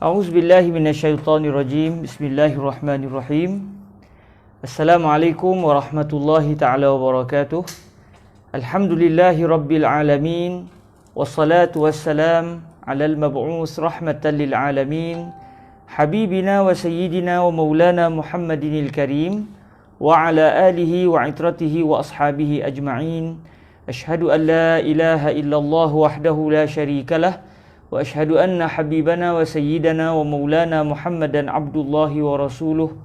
A'udzubillahi minasyaitonirrajim. Bismillahirrahmanirrahim. Assalamualaikum warahmatullahi ta'ala wabarakatuh. Alhamdulillahi rabbil alamin. Wassalatu wassalam ala al-mab'us rahmatan lil alamin. Habibina wa sayyidina wa maulana Muhammadinil karim. Wa ala alihi wa itratihi wa ashabihi ajma'in. Ashhadu an la ilaha illallah wahdahu la syarikalah. Wa ashhadu anna habibana wa sayyidana wa maulana Muhammadan abdullahi wa rasuluh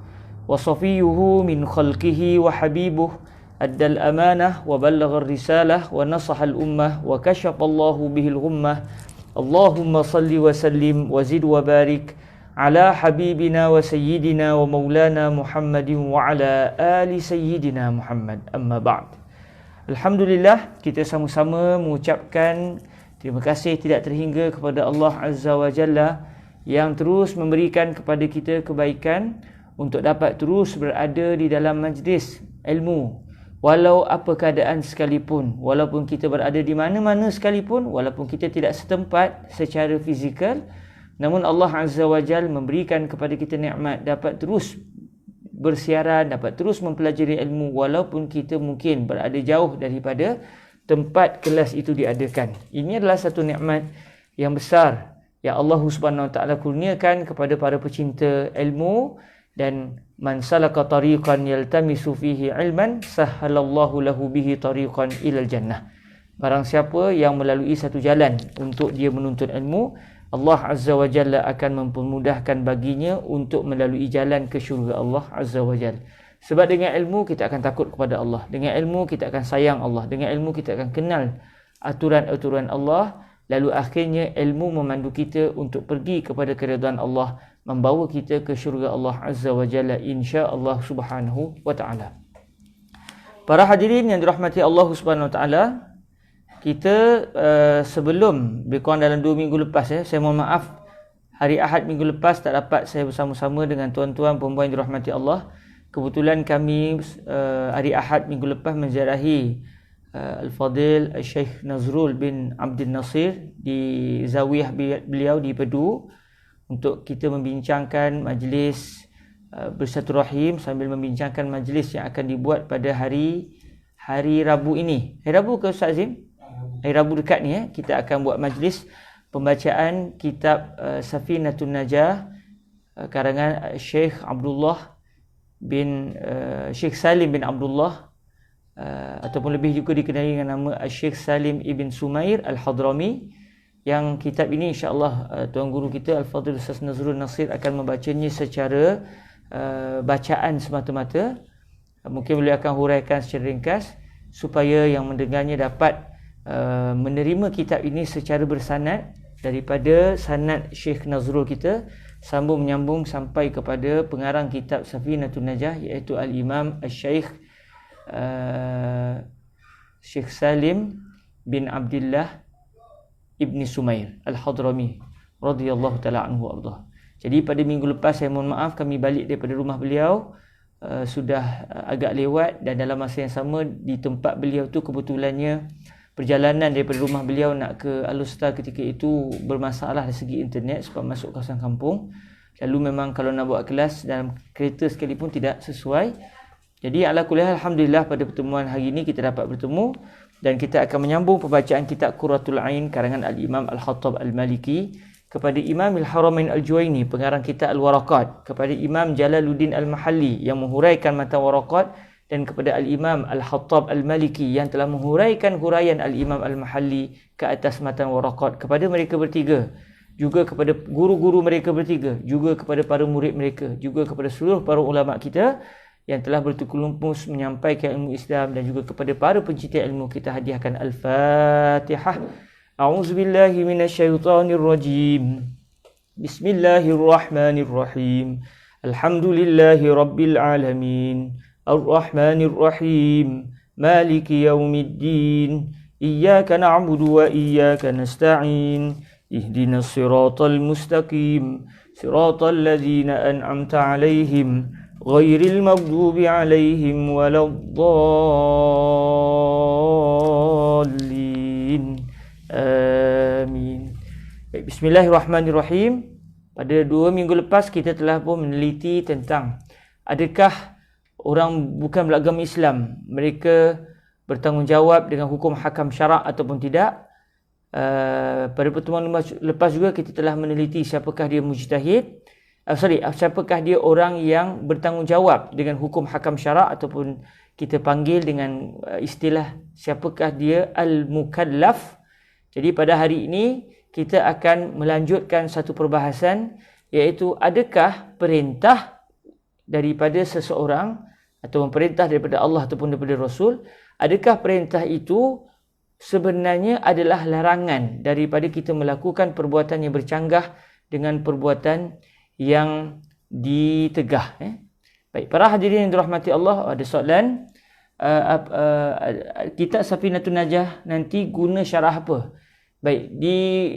wa safiyuhu min khalqihi wa habibuh addal amanah wa ballagha risalah wa nasaha al-ummah wa kashafallahu bihil ghummah. Allahumma salli wa sallim wa zid wa barik ala habibina wa sayyidina wa maulana Muhammadin wa ala ali sayyidina Muhammad. Amma ba'd. Alhamdulillah, kita sama-sama mengucapkan terima kasih tidak terhingga kepada Allah Azza wa Jalla yang terus memberikan kepada kita kebaikan untuk dapat terus berada di dalam majlis ilmu. Walau apa keadaan sekalipun, walaupun kita berada di mana-mana sekalipun, walaupun kita tidak setempat secara fizikal, namun Allah Azza wa Jalla memberikan kepada kita nikmat dapat terus bersiaran, dapat terus mempelajari ilmu walaupun kita mungkin berada jauh daripada tempat kelas itu diadakan. Ini adalah satu nikmat yang besar yang Allah Subhanahu Wa Taala kurniakan kepada para pecinta ilmu. Dan man salaka tariqan yaltamisu fihi ilman sahhalallahu lahu bihi tariqan ilal jannah. Barang siapa yang melalui satu jalan untuk dia menuntut ilmu, Allah Azza wa Jalla akan mempermudahkan baginya untuk melalui jalan ke syurga Allah Azza wa Jalla. Sebab dengan ilmu kita akan takut kepada Allah. Dengan ilmu kita akan sayang Allah. Dengan ilmu kita akan kenal aturan-aturan Allah. Lalu akhirnya ilmu memandu kita untuk pergi kepada keridhaan Allah, membawa kita ke syurga Allah Azza wa Jalla insya-Allah Subhanahu wa taala. Para hadirin yang dirahmati Allah Subhanahu wa taala, kita sebelum lebih kurang dalam 2 minggu lepas saya mohon maaf, hari Ahad minggu lepas tak dapat saya bersama-sama dengan tuan-tuan perempuan yang dirahmati Allah. Kebetulan kami hari Ahad minggu lepas menziarahi Al-Fadil Syekh Nazrul bin Abdul Nasir di zawiyah beliau di Pedu untuk kita membincangkan majlis bersilaturahim sambil membincangkan majlis yang akan dibuat pada hari Rabu ini. Hari Rabu ke Ustaz Azim? Hari Rabu dekat ni kita akan buat majlis pembacaan kitab Safinatun Najah karangan Syekh Syekh Salim bin Abdullah ataupun lebih juga dikenali dengan nama Syekh Salim ibn Sumair Al-Hadrami, yang kitab ini insya-Allah tuan guru kita Al-Fadhil Ustaz Nazrul Nasir akan membacanya secara bacaan semata-mata. Mungkin beliau akan huraikan secara ringkas supaya yang mendengarnya dapat menerima kitab ini secara bersanad daripada sanad Syekh Nazrul kita sambung menyambung sampai kepada pengarang kitab Safinatun Najah, iaitu Al-Imam Al-Syekh Syekh Salim bin Abdullah Ibni Sumair Al-Hadrami radhiyallahu taala anhu ardah. Jadi pada minggu lepas saya mohon maaf, kami balik daripada rumah beliau sudah agak lewat, dan dalam masa yang sama di tempat beliau tu kebetulannya perjalanan daripada rumah beliau nak ke Al-Usta ketika itu bermasalah dari segi internet sebab masuk kawasan kampung. Lalu memang kalau nak buat kelas dalam kereta sekalipun tidak sesuai. Jadi ala kulli hal, alhamdulillah pada pertemuan hari ini kita dapat bertemu dan kita akan menyambung pembacaan kitab Qurratul Ain karangan Al-Imam Al-Khattab Al-Maliki kepada Imam Al-Haramain Al-Juwaini pengarang kitab Al-Waraqat, kepada Imam Jalaluddin Al-Mahalli yang menghuraikan matan waraqat, dan kepada Al-Imam Al-Khattab Al-Maliki yang telah menghuraikan huraian Al-Imam Al-Mahalli ke atas matan waraqat. Kepada mereka bertiga, juga kepada guru-guru mereka bertiga, juga kepada para murid mereka, juga kepada seluruh para ulama kita yang telah bertukar-lumpus menyampaikan ilmu Islam, dan juga kepada para pencinta ilmu kita hadiahkan Al-Fatihah. A'udzubillahi minasyaitonirrajim. Bismillahirrahmanirrahim. Alhamdulillahi rabbil alamin. Ar-Rahmanir-Rahim, Maliki Yawmiddin, Iyyaka na'budu wa iyyaka nasta'in, Ihdinas siratal mustaqim, siratal ladzina an'amta 'alaihim, ghairil maghdubi 'alaihim waladdallin. Amin. Baik, bismillahirrahmanirrahim. Pada 2 minggu lepas kita telah pun meneliti tentang adakah orang bukan beragama Islam mereka bertanggungjawab dengan hukum hakam syarak ataupun tidak. Pada pertemuan lepas juga kita telah meneliti siapakah dia mujtahid, siapakah dia orang yang bertanggungjawab dengan hukum hakam syarak ataupun kita panggil dengan istilah siapakah dia al-mukallaf. Jadi pada hari ini kita akan melanjutkan satu perbahasan, iaitu adakah perintah daripada seseorang atau perintah daripada Allah ataupun daripada Rasul, adakah perintah itu sebenarnya adalah larangan daripada kita melakukan perbuatan yang bercanggah dengan perbuatan yang ditegah. Baik, para hadirin yang dirahmati Allah, ada soalan, kitab Safinatun Najah nanti guna syarah apa? Baik,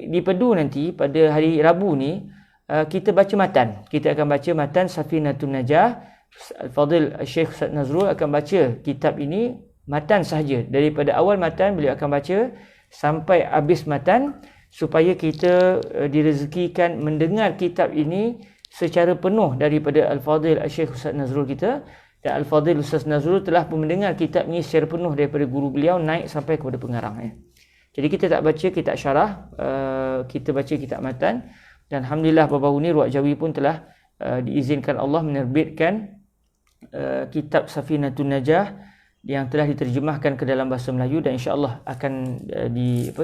di Pedu nanti pada hari Rabu ni kita baca matan. Kita akan baca matan Safinatun Najah. Al-Fadil Syekh Ustaz Nazrul akan baca kitab ini matan sahaja. Daripada awal matan beliau akan baca sampai habis matan supaya kita direzekikan mendengar kitab ini secara penuh daripada Al-Fadil Syekh Ustaz Nazrul kita. Dan Al-Fadil Ustaz Nazrul telah pun mendengar kitab ini secara penuh daripada guru beliau naik sampai kepada pengarang. Jadi kita tak baca kitab syarah, kita baca kitab matan. Dan Alhamdulillah baru-baru ni Ruwaq Jawi pun telah diizinkan Allah menerbitkan kitab Safinatun Najah yang telah diterjemahkan ke dalam bahasa Melayu dan insya-Allah akan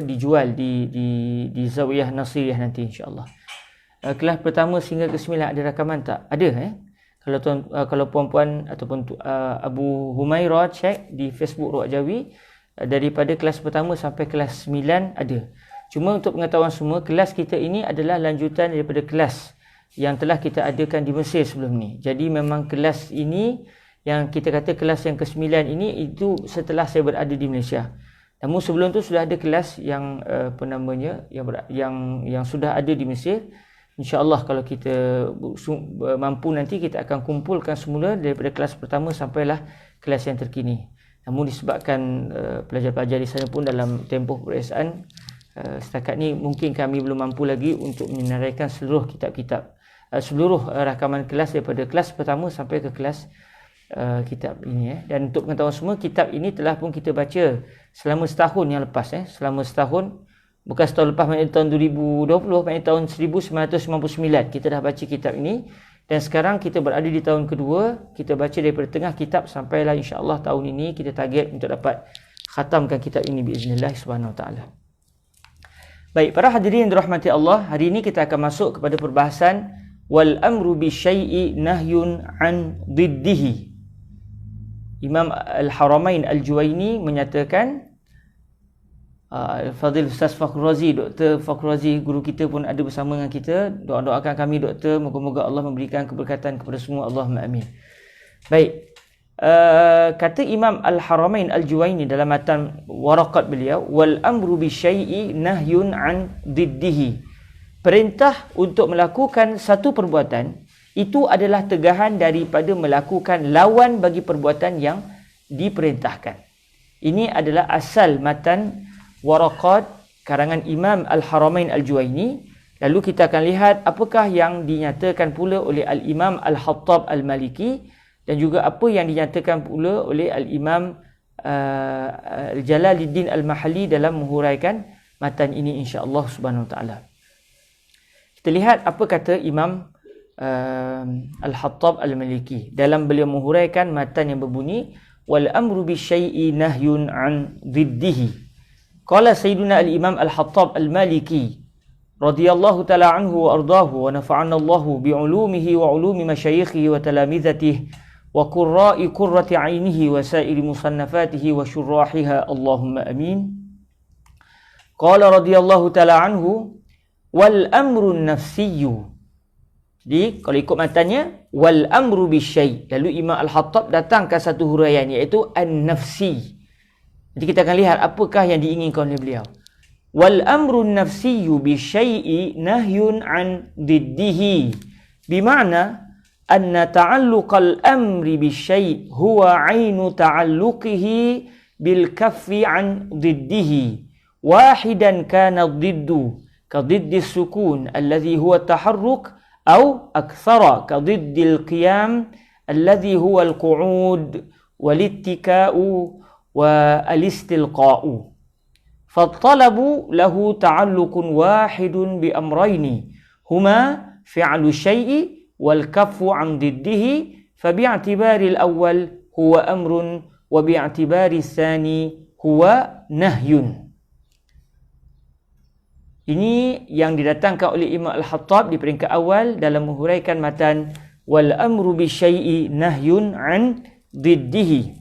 dijual di Zawiyah Nasiriyah nanti insya-Allah. Kelas pertama sehingga ke-9 ada rakaman tak? Ada kalau puan-puan ataupun Abu Humairah cek di Facebook Ruwaq Jawi, daripada kelas pertama sampai kelas 9 ada. Cuma untuk pengetahuan semua, kelas kita ini adalah lanjutan daripada kelas yang telah kita adakan di Mesir sebelum ni. Jadi memang kelas ini yang kita kata kelas yang ke-9 ini itu setelah saya berada di Malaysia. Namun sebelum tu sudah ada kelas yang yang sudah ada di Mesir. InsyaAllah kalau kita mampu nanti kita akan kumpulkan semula daripada kelas pertama sampailah kelas yang terkini. Namun disebabkan pelajar-pelajar di sana pun dalam tempoh peperiksaan, setakat ni mungkin kami belum mampu lagi untuk menyenaraikan seluruh kitab-kitab, seluruh rakaman kelas daripada kelas pertama sampai ke kelas kitab ini. Dan untuk pengetahuan semua, kitab ini telah pun kita baca selama setahun yang lepas. Selama setahun, bukan setahun lepas, maknanya tahun 2020, maknanya tahun 1999 kita dah baca kitab ini. Dan sekarang kita berada di tahun kedua, kita baca daripada tengah kitab sampailah insya-Allah tahun ini kita target untuk dapat khatamkan kitab ini biiznillah subhanahu wa taala. Baik, para hadirin yang dirahmati Allah, hari ini kita akan masuk kepada perbahasan wal amru bi syai'i nahyun an diddihi. Imam Al-Haramain Al-Juwaini menyatakan, Fadil Ustaz Fakhrul Razi, Dr. Fakhrul Razi guru kita pun ada bersama dengan kita. Doakan kami doktor, moga-moga Allah memberikan keberkatan kepada semua, Allahumma amin. Baik, kata Imam Al-Haramain Al-Juwaini dalam matan waraqat beliau, wal amru bi syai'i nahyun an diddihi. Perintah untuk melakukan satu perbuatan itu adalah tegahan daripada melakukan lawan bagi perbuatan yang diperintahkan. Ini adalah asal matan waraqat karangan Imam Al-Haramain Al-Juwaini. Lalu kita akan lihat apakah yang dinyatakan pula oleh Al-Imam Al-Hattab Al-Maliki dan juga apa yang dinyatakan pula oleh Al-Imam Jalaluddin Al-Mahalli dalam menghuraikan matan ini insya-Allah subhanahu wa taala. Kita lihat apa kata Imam Al-Hattab Al-Maliki dalam beliau menghuraikan matan yang berbunyi wal amru bi syai'i nahyun an diddihi. Qala Sayyiduna Al-Imam Al-Hattab Al-Maliki radhiyallahu ta'ala anhu wa ardahu wa nafa'ana Allahu bi'ulumihi wa ulumi masyayikhihi wa talamizatihi wa qurra'i qurrati 'ainihi wa sa'iri musannafatihi wa syurrahiha Allahumma amin. Qala radhiyallahu ta'ala anhu wal amru nafsiyyu. Jadi kalau ikut matanya wal amru bisyai', lalu Imam Al-Hattab datangkan satu huraian iaitu an-nafsi. Jadi kita akan lihat apakah yang diinginkan oleh beliau. Wal amru nafsiyyu bi syai'i nahyun an diddihi. Bima'na anna ta'alluqal amri bi syai' huwa 'ainu ta'alluqihi bil kaffi an diddihi. Wahidan kana diddu ka diddi sukun alladhi huwa taharruk أو أكثر كضد القيام الذي هو القعود والاتكاء والاستلقاء فالطلب له تعلق واحد بأمرين هما فعل الشيء والكف عن ضده فباعتبار الأول هو أمر وباعتبار الثاني هو نهي. Ini yang didatangkan oleh Imam Al-Khattab di peringkat awal dalam menghuraikan matan wal amru bisyai'i nahyun an diddihi.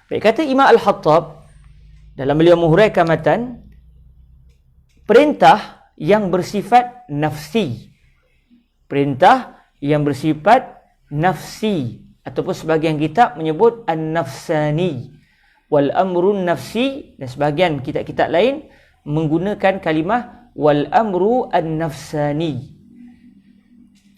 Baik, kata Imam Al-Khattab dalam beliau menghuraikan matan, perintah yang bersifat nafsi. Perintah yang bersifat nafsi ataupun sebahagian kitab menyebut an-nafsani wal amrun nafsi, dan sebahagian kitab-kitab lain menggunakan kalimah wal amru an-nafsani.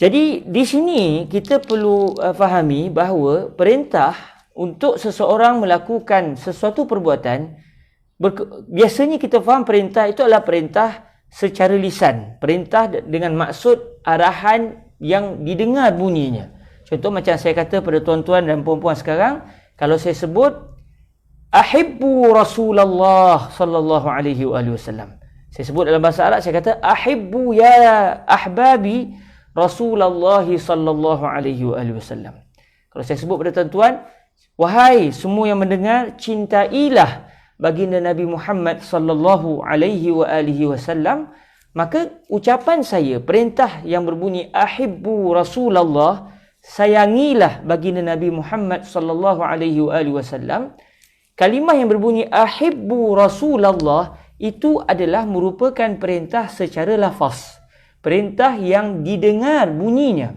Jadi di sini kita perlu fahami bahawa perintah untuk seseorang melakukan sesuatu perbuatan, biasanya kita faham perintah itu adalah perintah secara lisan, perintah dengan maksud arahan yang didengar bunyinya. Contoh macam saya kata pada tuan-tuan dan puan-puan sekarang, kalau saya sebut ahibbu Rasulullah sallallahu alaihi wasallam, saya sebut dalam bahasa Arab, saya kata ahibbu ya ahbabi Rasulullah sallallahu alaihi wasallam. Kalau saya sebut pada tuan-tuan, wahai semua yang mendengar, cintailah baginda Nabi Muhammad sallallahu alaihi wasallam, maka ucapan saya, perintah yang berbunyi ahibbu Rasulullah, sayangilah baginda Nabi Muhammad sallallahu alaihi wasallam, kalimah yang berbunyi ahibbu Rasulullah itu adalah merupakan perintah secara lafaz, perintah yang didengar bunyinya,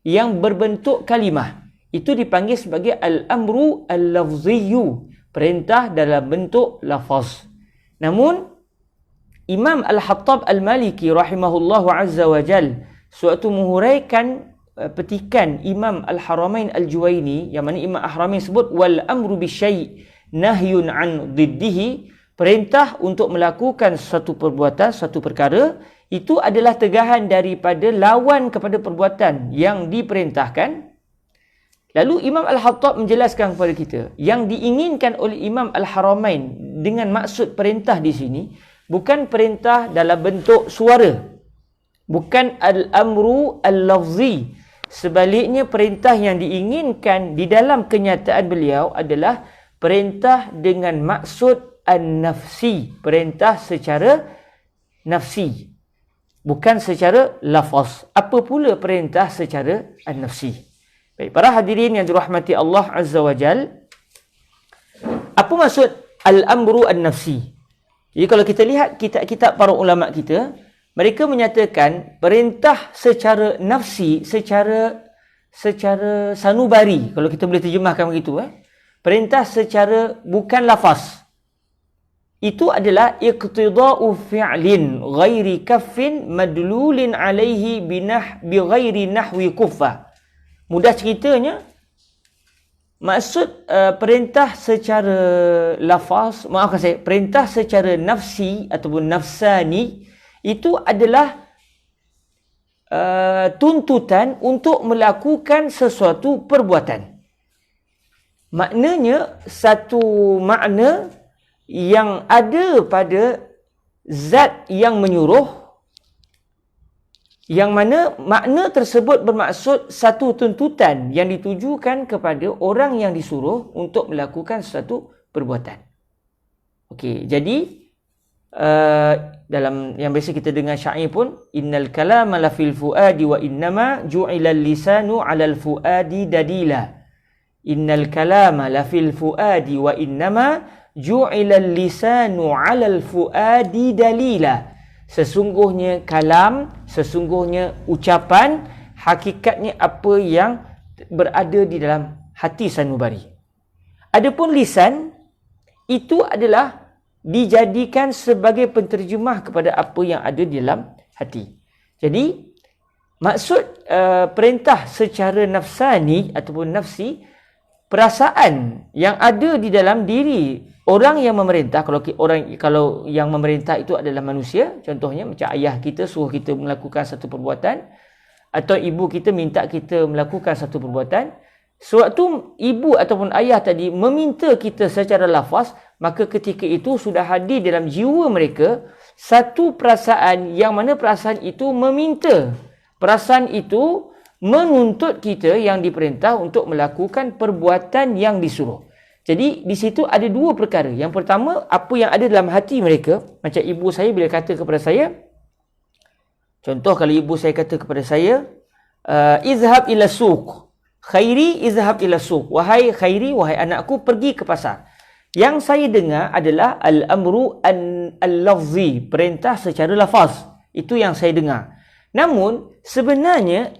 yang berbentuk kalimah. Itu dipanggil sebagai al-amru al-lafziyyu, perintah dalam bentuk lafaz. Namun Imam Al-Khattab Al-Maliki rahimahullahu azza wa jal suatu menghuraikan petikan Imam Al-Haramain Al-Juwaini, yang mana Imam Al-Haramain sebut wal amru bisyai' nahyun an diddihi, perintah untuk melakukan satu perbuatan, satu perkara, itu adalah tegahan daripada lawan kepada perbuatan yang diperintahkan. Lalu Imam Al-Khattab menjelaskan kepada kita, yang diinginkan oleh Imam Al-Haramain dengan maksud perintah di sini bukan perintah dalam bentuk suara, bukan al-amru al-lafzi. Sebaliknya, perintah yang diinginkan di dalam kenyataan beliau adalah perintah dengan maksud an-nafsi, perintah secara nafsi, bukan secara lafaz. Apa pula perintah secara an-nafsi? Baik, para hadirin yang dirahmati Allah Azza wa Jal, apa maksud al-amru an-nafsi? Jadi kalau kita lihat kitab-kitab para ulama kita, mereka menyatakan perintah secara nafsi, secara sanubari, kalau kita boleh terjemahkan begitu, perintah secara bukan lafaz, itu adalah iqtida'u fi'lin ghairi kaffin madlulin alaihi bi ghairi nahwi kuffah. Mudah ceritanya, maksud perintah secara lafaz, maafkan saya, perintah secara nafsi ataupun nafsani itu adalah tuntutan untuk melakukan sesuatu perbuatan. Maknanya satu makna yang ada pada zat yang menyuruh, yang mana makna tersebut bermaksud satu tuntutan yang ditujukan kepada orang yang disuruh untuk melakukan sesuatu perbuatan. Okey, jadi dalam yang biasa kita dengar syair pun, innal kalama la fil fuadi wa innama ju'ila lisanu 'alal fuadi dadila. Innal kalama la fil fuadi wa innama ju'ila lisanu 'alal fuadi dalila. Sesungguhnya kalam, sesungguhnya ucapan, hakikatnya apa yang berada di dalam hati sanubari. Adapun lisan, itu adalah dijadikan sebagai penterjemah kepada apa yang ada di dalam hati. Jadi, maksud perintah secara nafsani ataupun nafsi, perasaan yang ada di dalam diri orang yang memerintah. Kalau yang memerintah itu adalah manusia, contohnya macam ayah kita suruh kita melakukan satu perbuatan, atau ibu kita minta kita melakukan satu perbuatan, sewaktu ibu ataupun ayah tadi meminta kita secara lafaz, maka ketika itu sudah hadir dalam jiwa mereka satu perasaan yang mana perasaan itu meminta. Perasaan itu menuntut kita yang diperintah untuk melakukan perbuatan yang disuruh. Jadi di situ ada dua perkara. Yang pertama, apa yang ada dalam hati mereka. Macam ibu saya bila kata kepada saya, contoh kalau ibu saya kata kepada saya, izhab ila suq. Khairi izhab ila suq. Wahai Khairi, wahai anakku, pergi ke pasar. Yang saya dengar adalah al-amru al-lafzi, perintah secara lafaz. Itu yang saya dengar. Namun sebenarnya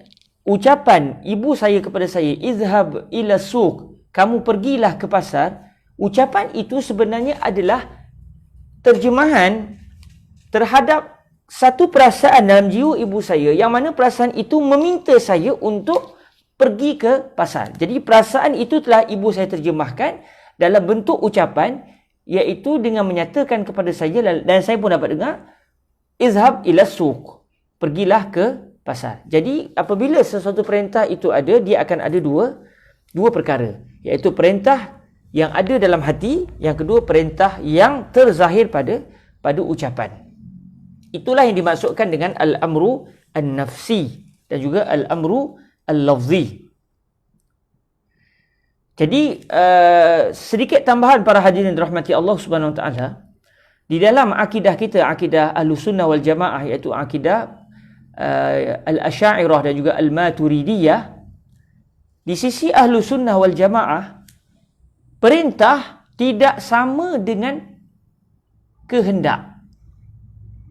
ucapan ibu saya kepada saya, izhab ila suq, kamu pergilah ke pasar, ucapan itu sebenarnya adalah terjemahan terhadap satu perasaan dalam jiwa ibu saya, yang mana perasaan itu meminta saya untuk pergi ke pasar. Jadi perasaan itu telah ibu saya terjemahkan dalam bentuk ucapan, iaitu dengan menyatakan kepada saya, dan saya pun dapat dengar, izhab ila suq, pergilah ke pasar. Jadi apabila sesuatu perintah itu ada, dia akan ada dua perkara, iaitu perintah yang ada dalam hati, yang kedua perintah yang terzahir pada ucapan. Itulah yang dimaksudkan dengan al-amru an-nafsi dan juga al-amru al-lafzi. Jadi sedikit tambahan para hadirin dirahmati Allah Subhanahu Wa Taala, di dalam akidah kita, akidah Ahlussunnah wal Jamaah, iaitu akidah Al-Asy'ariyah dan juga Al-Maturidiyah, di sisi Ahlussunnah wal Jamaah, perintah tidak sama dengan kehendak.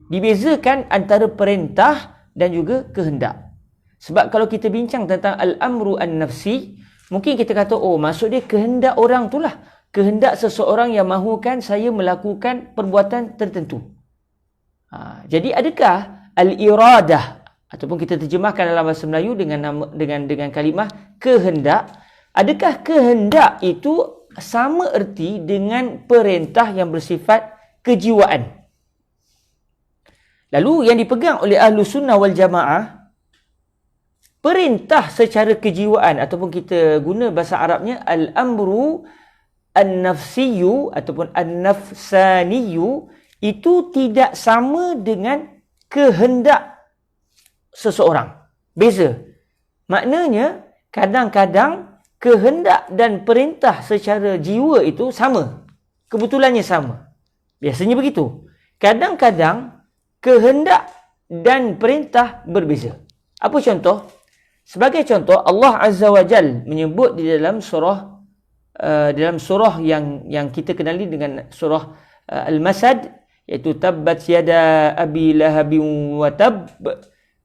Dibezakan antara perintah dan juga kehendak. Sebab kalau kita bincang tentang al-amru an-nafsi, mungkin kita kata, oh maksud dia kehendak orang itulah. Kehendak seseorang yang mahukan saya melakukan perbuatan tertentu. Jadi adakah al-iradah, ataupun kita terjemahkan dalam bahasa Melayu dengan kalimah kehendak, adakah kehendak itu sama erti dengan perintah yang bersifat kejiwaan? Lalu yang dipegang oleh Ahlussunnah wal Jamaah, perintah secara kejiwaan, ataupun kita guna bahasa Arabnya al-amru an-nafsiyu ataupun an-nafsaniyu, itu tidak sama dengan kehendak seseorang. Beza. Maknanya kadang-kadang kehendak dan perintah secara jiwa itu sama. Kebetulannya sama. Biasanya begitu. Kadang-kadang kehendak dan perintah berbeza. Apa contoh? Sebagai contoh, Allah Azza wa Jal menyebut di dalam surah yang kita kenali dengan surah Al-Masad, iaitu tabbat yada abi lahabin wa tab.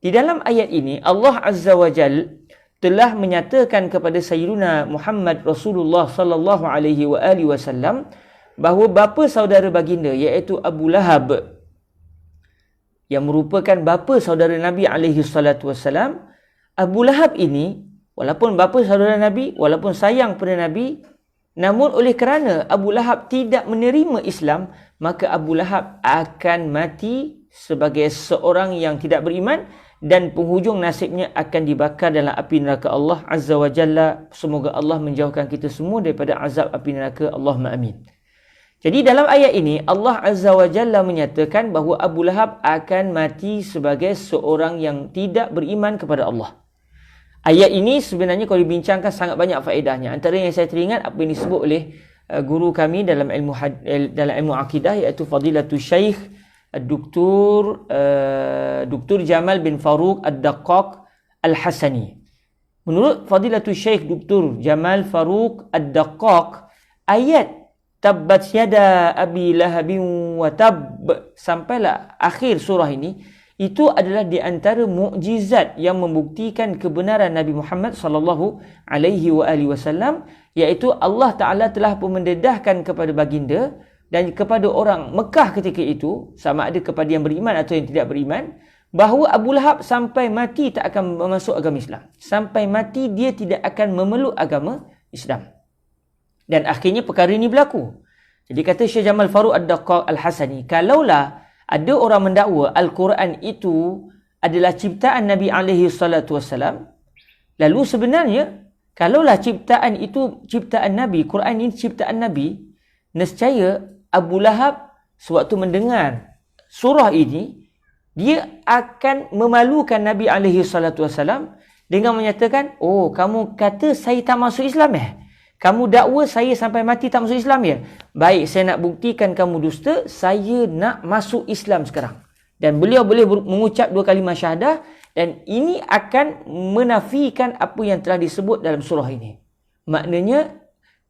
Di dalam ayat ini Allah Azza wa Jal telah menyatakan kepada Sayyidina Muhammad Rasulullah sallallahu alaihi wasallam bahawa bapa saudara baginda, iaitu Abu Lahab, yang merupakan bapa saudara Nabi alaihi salatu wasallam, Abu Lahab ini walaupun bapa saudara Nabi, walaupun sayang pada Nabi, namun oleh kerana Abu Lahab tidak menerima Islam, maka Abu Lahab akan mati sebagai seorang yang tidak beriman, dan penghujung nasibnya akan dibakar dalam api neraka Allah Azza wa Jalla. Semoga Allah menjauhkan kita semua daripada azab api neraka. Allahumma amin. Jadi dalam ayat ini Allah Azza wa Jalla menyatakan bahawa Abu Lahab akan mati sebagai seorang yang tidak beriman kepada Allah. Ayat ini sebenarnya kalau dibincangkan sangat banyak faedahnya. Antara yang saya teringat apa yang disebut oleh guru kami dalam ilmu akidah, iaitu Fadilatul Syekh Dr. Jamal bin Faruq Ad-Daqqaq Al-Hasani. Menurut Fadilatul Syekh Dr. Jamal Faruq Ad-Daqqaq, ayat tabbat yada abi lahabin wa tab sampailah akhir surah ini, itu adalah di antara mukjizat yang membuktikan kebenaran Nabi Muhammad sallallahu alaihi wasallam, iaitu Allah Taala telah pun mendedahkan kepada baginda dan kepada orang Mekah ketika itu, sama ada kepada yang beriman atau yang tidak beriman, bahawa Abu Lahab sampai mati tak akan masuk agama Islam. Sampai mati dia tidak akan memeluk agama Islam. Dan akhirnya perkara ini berlaku. Jadi kata Syekh Jamal Faruq Ad-Daqqaq Al-Hasani, kalaulah ada orang mendakwa Al-Quran itu adalah ciptaan Nabi alaihi salatu wassalam, lalu sebenarnya kalaulah ciptaan itu ciptaan Nabi, Quran ini ciptaan Nabi, nescaya Abu Lahab sewaktu mendengar surah ini, dia akan memalukan Nabi alaihi salatu wassalam dengan menyatakan, oh, kamu kata saya tak masuk Islam Kamu dakwa saya sampai mati tak masuk Islam Baik, saya nak buktikan kamu dusta, saya nak masuk Islam sekarang. Dan beliau boleh mengucap 2 kalimah syahadah, dan ini akan menafikan apa yang telah disebut dalam surah ini. Maknanya,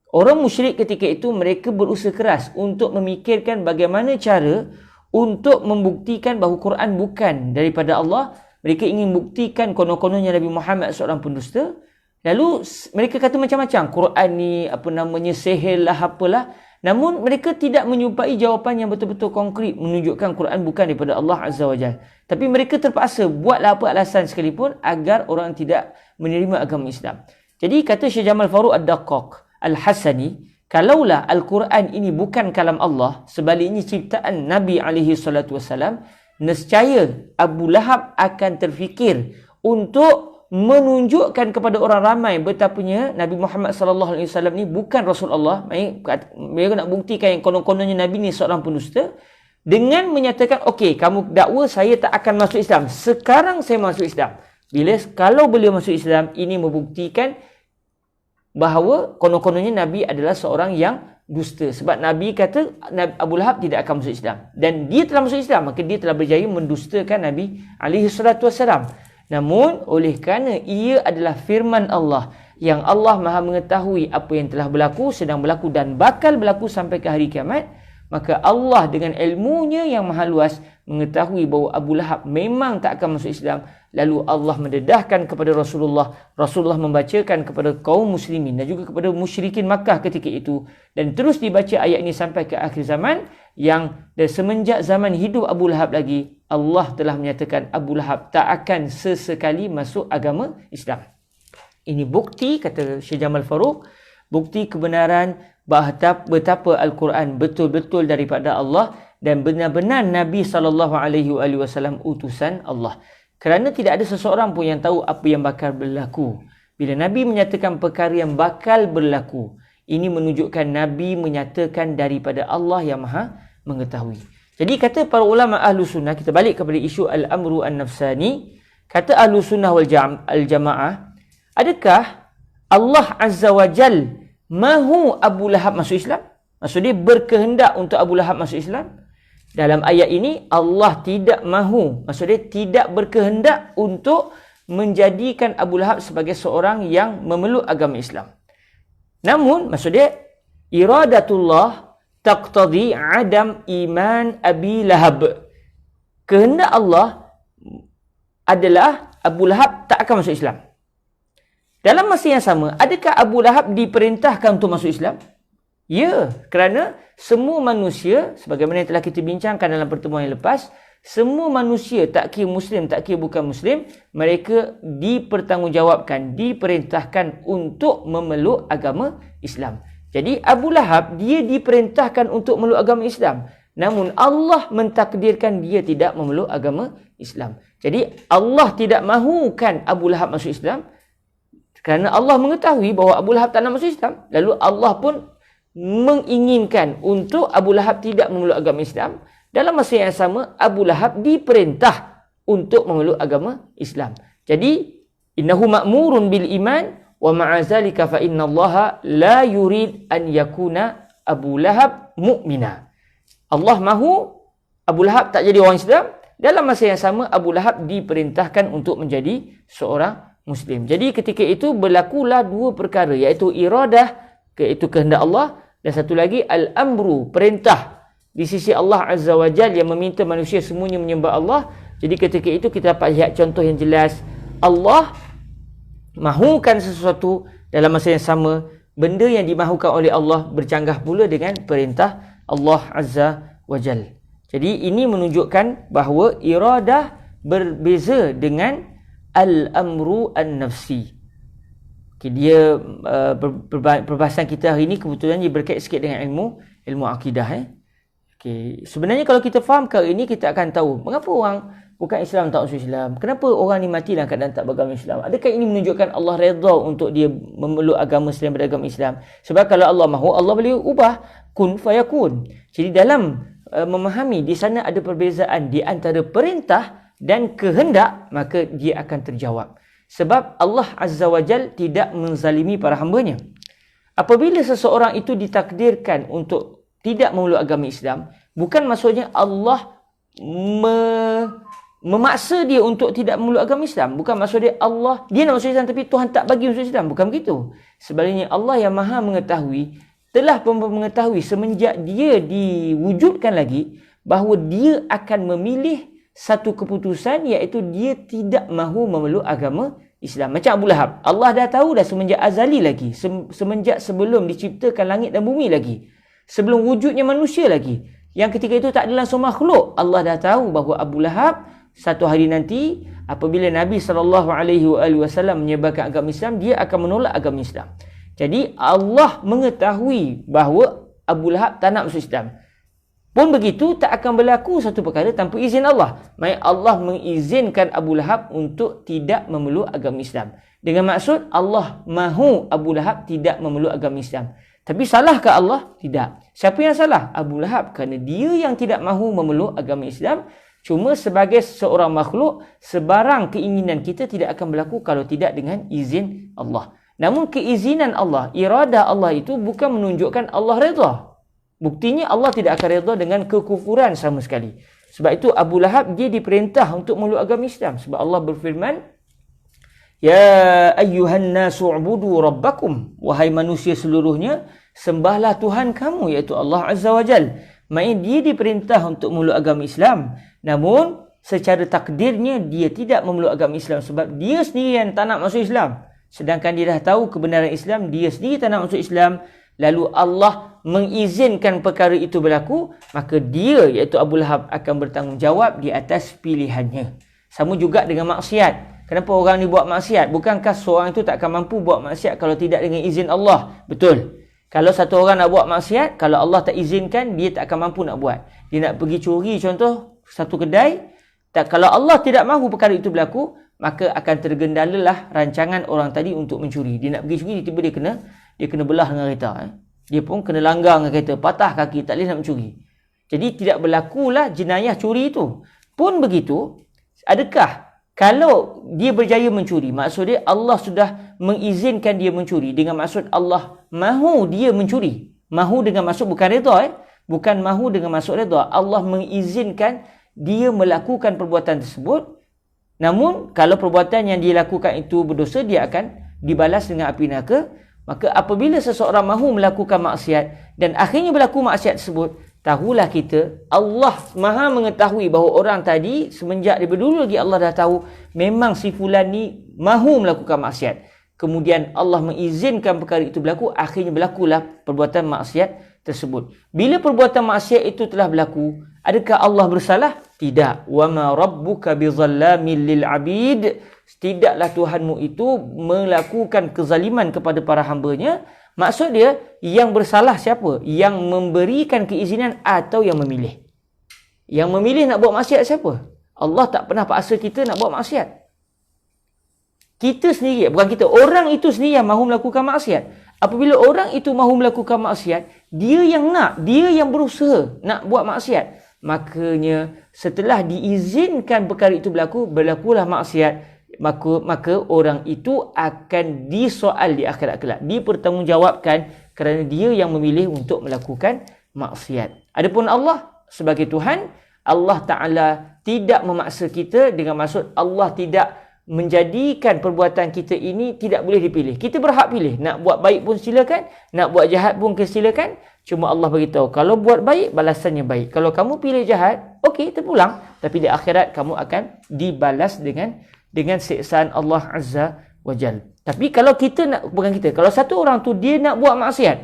orang musyrik ketika itu mereka berusaha keras untuk memikirkan bagaimana cara untuk membuktikan bahawa Quran bukan daripada Allah. Mereka ingin buktikan konon-kononnya Nabi Muhammad seorang pendusta. Lalu mereka kata macam-macam, Quran ni sihir lah, apalah. Namun mereka tidak menyumpai jawapan yang betul-betul konkret menunjukkan Quran bukan daripada Allah Azza wa Jalla. Tapi mereka terpaksa buatlah apa alasan sekalipun agar orang tidak menerima agama Islam. Jadi kata Syekh Jamal Farouk Ad-Daqqaq Al-Hasani, kalaulah Al-Quran ini bukan kalam Allah, sebaliknya ciptaan Nabi alaihi salatu wassalam, nescaya Abu Lahab akan terfikir untuk menunjukkan kepada orang ramai betapanya Nabi Muhammad sallallahu alaihi wasallam ni bukan Rasulullah. Mereka nak buktikan yang konon-kononnya Nabi ni seorang pendusta dengan menyatakan, okey, kamu dakwa saya tak akan masuk Islam, sekarang saya masuk Islam. Kalau beliau masuk Islam, ini membuktikan bahawa konon-kononnya Nabi adalah seorang yang dusta. Sebab Nabi kata Abu Lahab tidak akan masuk Islam, dan dia telah masuk Islam, maka dia telah berjaya mendustakan Nabi alaihi salatu wassalam. Namun oleh kerana ia adalah firman Allah, yang Allah Maha mengetahui apa yang telah berlaku, sedang berlaku dan bakal berlaku sampai ke hari kiamat, maka Allah dengan ilmunya yang maha luas mengetahui bahawa Abu Lahab memang tak akan masuk Islam. Lalu Allah mendedahkan kepada Rasulullah membacakan kepada kaum muslimin dan juga kepada musyrikin Makkah ketika itu, dan terus dibaca ayat ini sampai ke akhir zaman, yang semenjak zaman hidup Abu Lahab lagi, Allah telah menyatakan Abu Lahab tak akan sesekali masuk agama Islam. Ini bukti, kata Syekh Jamal Farouk, bukti kebenaran betapa Al-Quran betul-betul daripada Allah dan benar-benar Nabi SAW utusan Allah. Kerana tidak ada seseorang pun yang tahu apa yang bakal berlaku. Bila Nabi menyatakan perkara yang bakal berlaku, ini menunjukkan Nabi menyatakan daripada Allah yang maha mengetahui. Jadi kata para ulama Ahlu Sunnah, kita balik kepada isu Al-Amru An-Nafsani, kata Ahlu Sunnah wal Jamaah, adakah Allah Azza wa Jal mahu Abu Lahab masuk Islam? Maksudnya berkehendak untuk Abu Lahab masuk Islam? Dalam ayat ini Allah tidak mahu, maksudnya tidak berkehendak untuk menjadikan Abu Lahab sebagai seorang yang memeluk agama Islam. Namun maksudnya iradatullah taqtadi adam iman Abi Lahab. Kehendak Allah adalah Abu Lahab tak akan masuk Islam. Dalam masa yang sama, adakah Abu Lahab diperintahkan untuk masuk Islam? Ya, kerana semua manusia, sebagaimana yang telah kita bincangkan dalam pertemuan yang lepas, semua manusia, tak kira Muslim, tak kira bukan Muslim, mereka dipertanggungjawabkan, diperintahkan untuk memeluk agama Islam. Jadi Abu Lahab, dia diperintahkan untuk memeluk agama Islam. Namun Allah mentakdirkan dia tidak memeluk agama Islam. Jadi Allah tidak mahukan Abu Lahab masuk Islam, kerana Allah mengetahui bahawa Abu Lahab tak nak masuk Islam. Lalu Allah pun menginginkan untuk Abu Lahab tidak memeluk agama Islam. Dalam masa yang sama, Abu Lahab diperintah untuk memeluk agama Islam. Jadi, innahu ma'murun bil iman wa ma'azalika fa innallaha la yurid an yakuna Abu Lahab mu'mina. Allah mahu Abu Lahab tak jadi orang Islam. Dalam masa yang sama, Abu Lahab diperintahkan untuk menjadi seorang Muslim. Jadi ketika itu berlakulah dua perkara, iaitu iradah, iaitu kehendak Allah, dan satu lagi al-amru, perintah di sisi Allah Azza wa Jal yang meminta manusia semuanya menyembah Allah. Jadi ketika itu kita dapat lihat contoh yang jelas, Allah mahukan sesuatu, dalam masa yang sama benda yang dimahukan oleh Allah bercanggah pula dengan perintah Allah Azza wa Jal. Jadi ini menunjukkan bahawa iradah berbeza dengan al-amru an-nafsi. Okay, dia perbahasan kita hari ini kebetulan dia berkait sikit dengan ilmu akidah. Okey, sebenarnya kalau kita faham perkara ini, kita akan tahu mengapa orang bukan Islam tak masuk Islam. Kenapa orang ni mati dalam keadaan tak beragama Islam? Adakah ini menunjukkan Allah redha untuk dia memeluk agama selain daripada agama Islam? Sebab kalau Allah mahu, Allah boleh ubah kun fayakun. Jadi dalam memahami di sana ada perbezaan di antara perintah dan kehendak, maka dia akan terjawab. Sebab Allah Azza wa Jal tidak menzalimi para hambanya. Apabila seseorang itu ditakdirkan untuk tidak memeluk agama Islam, bukan maksudnya Allah memaksa dia untuk tidak memeluk agama Islam. Bukan maksud dia dia nak masuk Islam tapi Tuhan tak bagi masuk Islam. Bukan begitu. Sebaliknya Allah yang maha mengetahui telah mengetahui semenjak dia diwujudkan lagi bahawa dia akan memilih satu keputusan, iaitu dia tidak mahu memeluk agama Islam. Macam Abu Lahab. Allah dah tahu dah semenjak azali lagi. Semenjak sebelum diciptakan langit dan bumi lagi. Sebelum wujudnya manusia lagi. Yang ketika itu tak ada langsung makhluk. Allah dah tahu bahawa Abu Lahab satu hari nanti apabila Nabi SAW menyebarkan agama Islam, dia akan menolak agama Islam. Jadi Allah mengetahui bahawa Abu Lahab tak nak masuk Islam. Pun begitu, tak akan berlaku satu perkara tanpa izin Allah. Maksud Allah mengizinkan Abu Lahab untuk tidak memeluk agama Islam. Dengan maksud Allah mahu Abu Lahab tidak memeluk agama Islam. Tapi salahkah Allah? Tidak. Siapa yang salah? Abu Lahab. Kerana dia yang tidak mahu memeluk agama Islam. Cuma sebagai seorang makhluk, sebarang keinginan kita tidak akan berlaku kalau tidak dengan izin Allah. Namun keizinan Allah, iradah Allah itu bukan menunjukkan Allah redha. Buktinya Allah tidak akan redha dengan kekufuran sama sekali. Sebab itu Abu Lahab dia diperintah untuk memeluk agama Islam. Sebab Allah berfirman, Ya ayyuhan nasu ubudu rabbakum. Wahai manusia seluruhnya, sembahlah Tuhan kamu, iaitu Allah Azza wa Jal. Maksudnya dia diperintah untuk memeluk agama Islam. Namun secara takdirnya dia tidak memeluk agama Islam sebab dia sendiri yang tak nak masuk Islam. Sedangkan dia dah tahu kebenaran Islam, dia sendiri tak nak masuk Islam. Lalu Allah mengizinkan perkara itu berlaku, maka dia iaitu Abu Lahab akan bertanggungjawab di atas pilihannya. Sama juga dengan maksiat. Kenapa orang ni buat maksiat? Bukankah seorang itu tak akan mampu buat maksiat kalau tidak dengan izin Allah? Betul. Kalau satu orang nak buat maksiat, kalau Allah tak izinkan, dia tak akan mampu nak buat. Dia nak pergi curi contoh satu kedai, kalau Allah tidak mahu perkara itu berlaku, maka akan tergendalalah rancangan orang tadi untuk mencuri. Dia nak pergi curi, tiba-tiba dia kena belah dengan kereta. Dia pun kena langgar dengan kereta, patah kaki, tak boleh nak mencuri. Jadi tidak berlakulah jenayah curi itu. Pun begitu, adakah kalau dia berjaya mencuri, maksud dia Allah sudah mengizinkan dia mencuri dengan maksud Allah mahu dia mencuri. Mahu dengan maksud bukan redha, bukan mahu dengan maksud redha. Allah mengizinkan dia melakukan perbuatan tersebut. Namun kalau perbuatan yang dia lakukan itu berdosa, dia akan dibalas dengan api neraka. Maka apabila seseorang mahu melakukan maksiat dan akhirnya berlaku maksiat tersebut, tahulah kita Allah maha mengetahui bahawa orang tadi semenjak daripada dulu lagi Allah dah tahu memang si fulan ni mahu melakukan maksiat. Kemudian Allah mengizinkan perkara itu berlaku, akhirnya berlakulah perbuatan maksiat tersebut. Bila perbuatan maksiat itu telah berlaku, adakah Allah bersalah? Tidak. Wa ma rabbuka bizallamin lil abid. Tidaklah Tuhanmu itu melakukan kezaliman kepada para hambanya. Maksud dia, yang bersalah siapa? Yang memberikan keizinan atau yang memilih? Yang memilih nak buat maksiat siapa? Allah tak pernah paksa kita nak buat maksiat. Kita sendiri, bukan kita, orang itu sendiri yang mahu melakukan maksiat. Apabila orang itu mahu melakukan maksiat, dia yang nak, dia yang berusaha nak buat maksiat. Makanya setelah diizinkan perkara itu berlaku, berlakulah maksiat. Maka orang itu akan disoal di akhirat kelak, dipertanggungjawabkan kerana dia yang memilih untuk melakukan maksiat. Adapun Allah sebagai Tuhan, Allah Ta'ala tidak memaksa kita dengan maksud Allah tidak menjadikan perbuatan kita ini tidak boleh dipilih. Kita berhak pilih. Nak buat baik pun silakan, nak buat jahat pun silakan. Cuma Allah beritahu, kalau buat baik, balasannya baik. Kalau kamu pilih jahat, okey, terpulang. Tapi di akhirat kamu akan dibalas dengan siksaan Allah Azza wa Jal. Tapi kalau kita nak, bukan kita, kalau satu orang tu dia nak buat maksiat,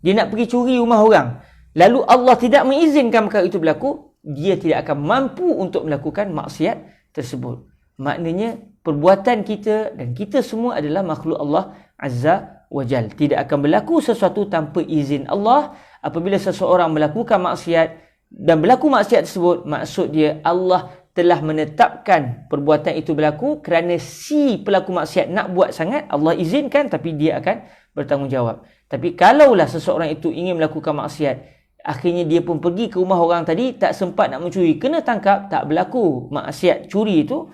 dia nak pergi curi rumah orang, lalu Allah tidak mengizinkan perkara itu berlaku, dia tidak akan mampu untuk melakukan maksiat tersebut. Maknanya perbuatan kita dan kita semua adalah makhluk Allah Azza wa Jal. Tidak akan berlaku sesuatu tanpa izin Allah. apabila seseorang melakukan maksiat dan berlaku maksiat tersebut, maksud dia Allah telah menetapkan perbuatan itu berlaku kerana si pelaku maksiat nak buat sangat, Allah izinkan, tapi dia akan bertanggungjawab. Tapi kalaulah seseorang itu ingin melakukan maksiat, akhirnya dia pun pergi ke rumah orang tadi, tak sempat nak mencuri, kena tangkap, tak berlaku maksiat curi itu,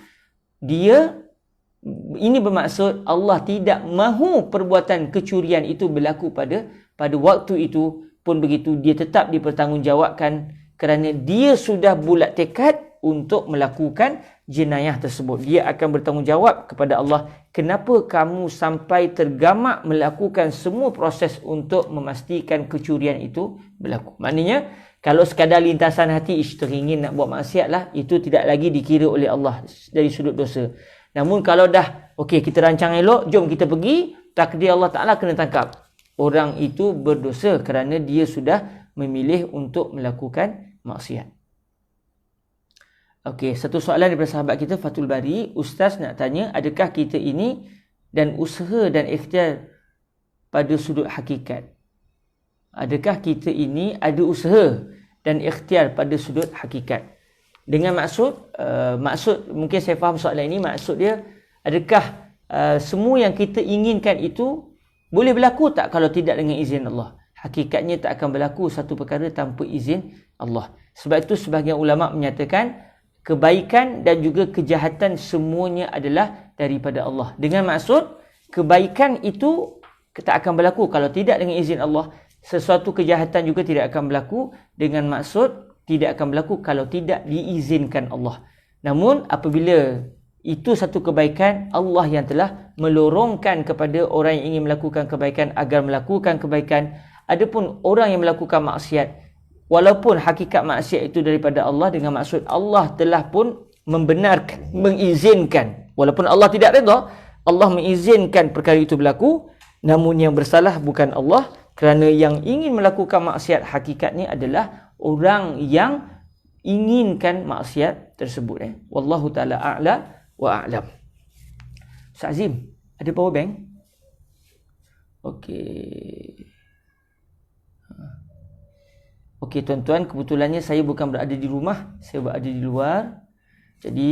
ini bermaksud Allah tidak mahu perbuatan kecurian itu berlaku pada waktu itu. Pun begitu, dia tetap dipertanggungjawabkan kerana dia sudah bulat tekad untuk melakukan jenayah tersebut. Dia akan bertanggungjawab kepada Allah, kenapa kamu sampai tergamak melakukan semua proses untuk memastikan kecurian itu berlaku. Maknanya, kalau sekadar lintasan hati, teringin nak buat maksiat lah, itu tidak lagi dikira oleh Allah dari sudut dosa. Namun kalau dah, okey kita rancang elok, jom kita pergi, takdir Allah Ta'ala kena tangkap. Orang itu berdosa kerana dia sudah memilih untuk melakukan maksiat. Okey, satu soalan daripada sahabat kita Fatul Bari, Ustaz nak tanya, adakah kita ini dan usaha dan ikhtiar pada sudut hakikat? Adakah kita ini ada usaha dan ikhtiar pada sudut hakikat? Dengan maksud mungkin saya faham soalan ini, maksud dia, adakah semua yang kita inginkan itu boleh berlaku tak kalau tidak dengan izin Allah? Hakikatnya tak akan berlaku satu perkara tanpa izin Allah. Sebab itu sebahagian ulama menyatakan kebaikan dan juga kejahatan semuanya adalah daripada Allah. Dengan maksud, kebaikan itu tak akan berlaku kalau tidak dengan izin Allah. Sesuatu kejahatan juga tidak akan berlaku dengan maksud tidak akan berlaku kalau tidak diizinkan Allah. Namun apabila itu satu kebaikan, Allah yang telah melorongkan kepada orang yang ingin melakukan kebaikan agar melakukan kebaikan. Adapun orang yang melakukan maksiat, walaupun hakikat maksiat itu daripada Allah, dengan maksud Allah telah pun membenarkan, mengizinkan. Walaupun Allah tidak redha, Allah mengizinkan perkara itu berlaku. Namun yang bersalah bukan Allah, kerana yang ingin melakukan maksiat hakikatnya adalah orang yang inginkan maksiat tersebut. Wallahu ta'ala a'la wa a'lam. Ustaz Azim, ada power bank? Okey tuan-tuan, kebetulannya saya bukan berada di rumah, saya berada di luar. Jadi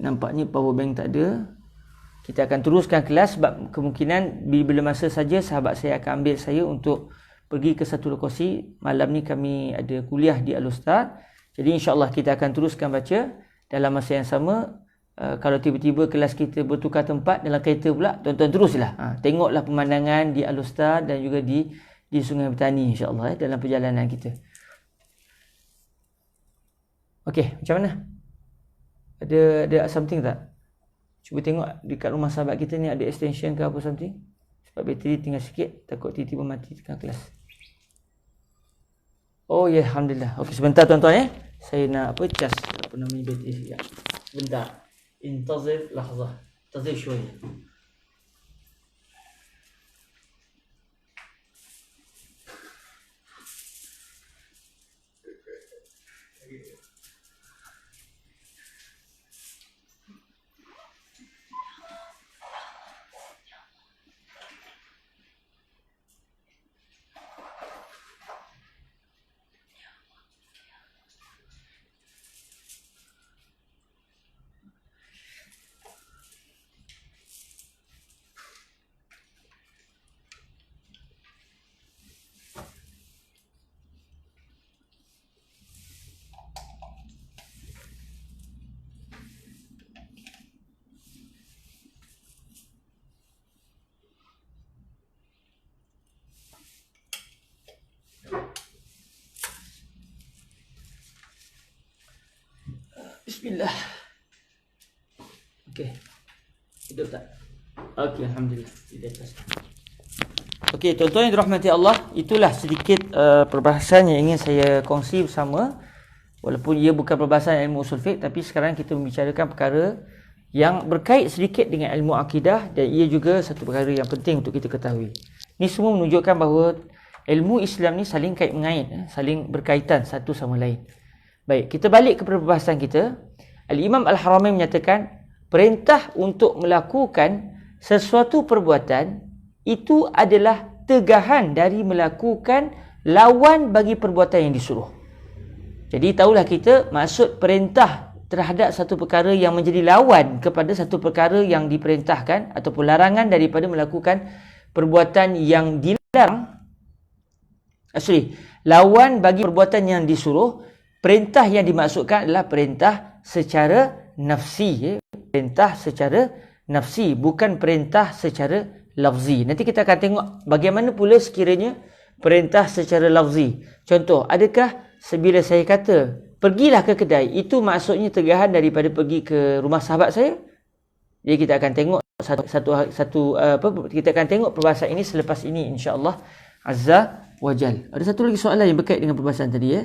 nampaknya power bank tak ada. Kita akan teruskan kelas sebab kemungkinan bila masa saja sahabat saya akan ambil saya untuk pergi ke satu lokasi. Malam ni kami ada kuliah di Al-Ustaz. Jadi insya-Allah kita akan teruskan baca dalam masa yang sama. Kalau tiba-tiba kelas kita bertukar tempat dalam kereta pula, tuan-tuan teruslah. Tengoklah pemandangan di Al-Ustaz dan juga di Sungai Bertani insya-Allah dalam perjalanan kita. Okey, macam mana? Ada something tak? Cuba tengok dekat rumah sahabat kita ni ada extension ke apa something. Sebab bateri tinggal sikit, takut tiba-tiba mati tengah kelas. Oh ya, alhamdulillah. Okey, sebentar tuan-tuan saya nak cas apa namanya bateri sekejap. Sebentar. Intazir lahzah. Intazir syuai. Bismillah. Okey. Hidup tak? Okey, alhamdulillah. Di atas. Okey, tuan-tuan yang dirahmati Allah, itulah sedikit perbahasan yang ingin saya kongsi bersama. Walaupun ia bukan perbahasan ilmu usul fiqh, tapi sekarang kita membicarakan perkara yang berkait sedikit dengan ilmu akidah dan ia juga satu perkara yang penting untuk kita ketahui. Ini semua menunjukkan bahawa ilmu Islam ni saling kait mengait, saling berkaitan satu sama lain. Baik, kita balik kepada perbahasan kita. Al-Imam Al-Haramain menyatakan perintah untuk melakukan sesuatu perbuatan itu adalah tegahan dari melakukan lawan bagi perbuatan yang disuruh. Jadi tahulah kita maksud perintah terhadap satu perkara yang menjadi lawan kepada satu perkara yang diperintahkan ataupun larangan daripada melakukan perbuatan yang dilarang. Lawan bagi perbuatan yang disuruh. Perintah yang dimaksudkan adalah perintah secara nafsi. Perintah secara nafsi, bukan perintah secara lafzi. Nanti kita akan tengok bagaimana pula sekiranya perintah secara lafzi. Contoh, adakah sebila saya kata pergilah ke kedai, itu maksudnya tegahan daripada pergi ke rumah sahabat saya? Jadi kita akan tengok kita akan tengok perbahasan ini selepas ini, insya-Allah azza wajal. Ada satu lagi soalan yang berkait dengan perbahasan tadi.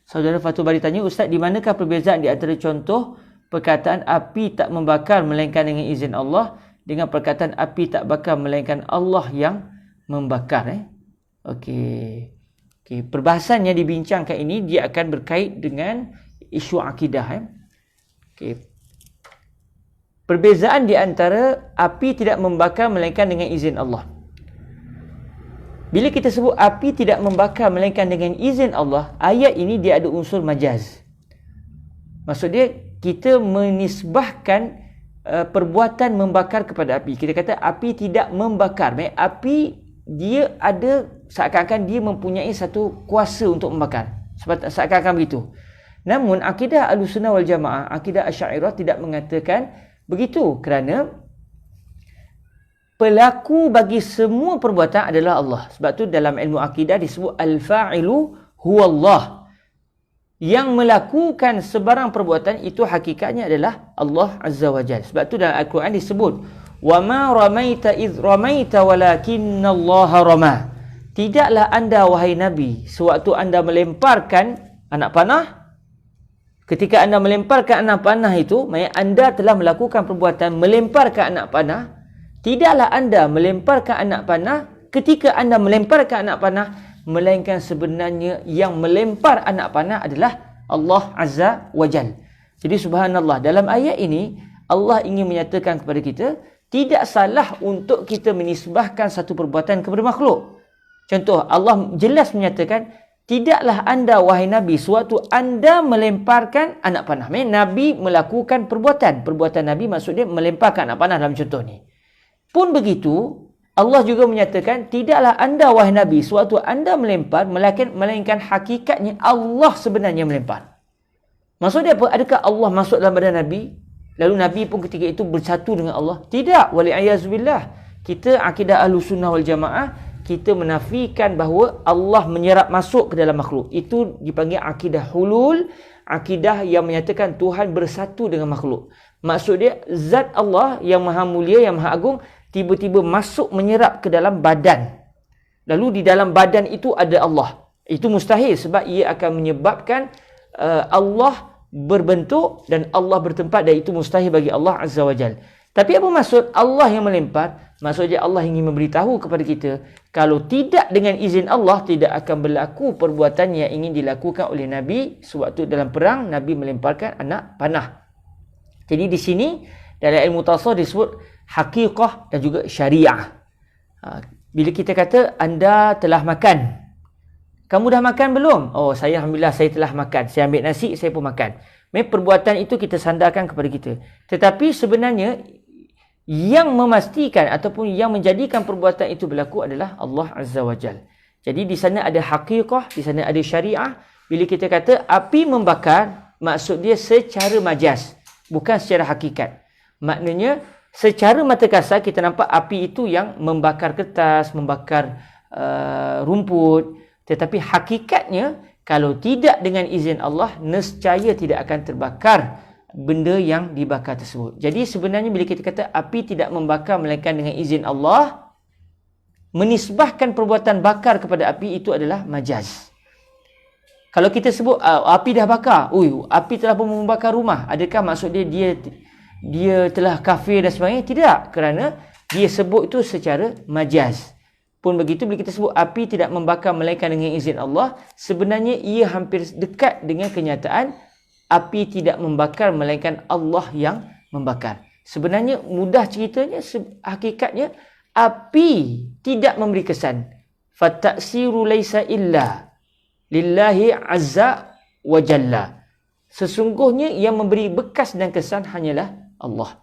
Saudara Fatul Bari tanya, Ustaz, di manakah perbezaan di antara contoh perkataan api tak membakar melainkan dengan izin Allah dengan perkataan api tak bakar melainkan Allah yang membakar? Okey. Perbahasan yang dibincangkan ini dia akan berkait dengan isu akidah. Okey. Perbezaan di antara api tidak membakar melainkan dengan izin Allah. Bila kita sebut api tidak membakar melainkan dengan izin Allah, ayat ini dia ada unsur majaz. Maksud dia, kita menisbahkan perbuatan membakar kepada api. Kita kata api tidak membakar. Maksudnya api dia ada, seakan-akan dia mempunyai satu kuasa untuk membakar. Seakan-akan begitu. Namun akidah Ahlussunnah wal Jamaah, akidah Asy'ariyah tidak mengatakan begitu, kerana pelaku bagi semua perbuatan adalah Allah. Sebab tu dalam ilmu akidah disebut al-fa'ilu huwallah. Yang melakukan sebarang perbuatan itu hakikatnya adalah Allah Azza wa Jalla. Sebab tu dalam Al-Quran disebut wa ma ramaita idh ramaita walakinallaha rama. Tidaklah anda wahai Nabi sewaktu anda melemparkan anak panah. Ketika anda melemparkan anak panah itu, maksudnya anda telah melakukan perbuatan melemparkan anak panah. Tidaklah anda melemparkan anak panah ketika anda melemparkan anak panah, melainkan sebenarnya yang melempar anak panah adalah Allah Azza wa Jal. Jadi subhanallah, dalam ayat ini Allah ingin menyatakan kepada kita, tidak salah untuk kita menisbahkan satu perbuatan kepada makhluk. Contoh, Allah jelas menyatakan, tidaklah anda wahai Nabi sewaktu anda melemparkan anak panah. Nabi melakukan perbuatan Nabi maksudnya melemparkan anak panah dalam contoh ni. Pun begitu, Allah juga menyatakan, tidaklah anda wahai Nabi sewaktu anda melempar, melainkan hakikatnya Allah sebenarnya melempar. Maksudnya apa? Adakah Allah masuk dalam badan Nabi? Lalu Nabi pun ketika itu bersatu dengan Allah? Tidak. Wali'ayazubillah. Kita akidah Ahlussunnah wal Jamaah, kita menafikan bahawa Allah menyerap masuk ke dalam makhluk. Itu dipanggil akidah hulul, akidah yang menyatakan Tuhan bersatu dengan makhluk. Maksud dia, zat Allah yang maha mulia, yang maha agung, tiba-tiba masuk menyerap ke dalam badan. Lalu di dalam badan itu ada Allah. Itu mustahil sebab ia akan menyebabkan Allah berbentuk dan Allah bertempat, dan itu mustahil bagi Allah Azza wa Jal. Tapi apa maksud Allah yang melempar? Maksudnya Allah ingin memberitahu kepada kita, kalau tidak dengan izin Allah, tidak akan berlaku perbuatan yang ingin dilakukan oleh Nabi. Sewaktu dalam perang, Nabi melemparkan anak panah. Jadi di sini dalam ilmu tasawuf disebut haqiqah dan juga syariah. Bila kita kata anda telah makan, kamu dah makan belum? Oh, saya alhamdulillah saya telah makan. Saya ambil nasi, saya pun makan. Perbuatan itu kita sandarkan kepada kita. Tetapi sebenarnya yang memastikan ataupun yang menjadikan perbuatan itu berlaku adalah Allah Azza wa Jal. Jadi di sana ada haqiqah, di sana ada syariah. Bila kita kata api membakar, maksud dia secara majaz, bukan secara hakikat. Maknanya secara mata kasar kita nampak api itu yang membakar kertas, membakar rumput. Tetapi hakikatnya, kalau tidak dengan izin Allah, nescaya tidak akan terbakar benda yang dibakar tersebut. Jadi sebenarnya bila kita kata api tidak membakar melainkan dengan izin Allah, menisbahkan perbuatan bakar kepada api itu adalah majaz. Kalau kita sebut api dah bakar, api telah pun membakar rumah, adakah maksud dia telah kafir dan sebagainya? Tidak, kerana dia sebut itu secara majaz. Pun begitu, bila kita sebut api tidak membakar melainkan dengan izin Allah, sebenarnya ia hampir dekat dengan kenyataan api tidak membakar melainkan Allah yang membakar. Sebenarnya mudah ceritanya, hakikatnya api tidak memberi kesan. Fataksiru laisa illa. lillahi azza wa jalla. Sesungguhnya yang memberi bekas dan kesan hanyalah Allah.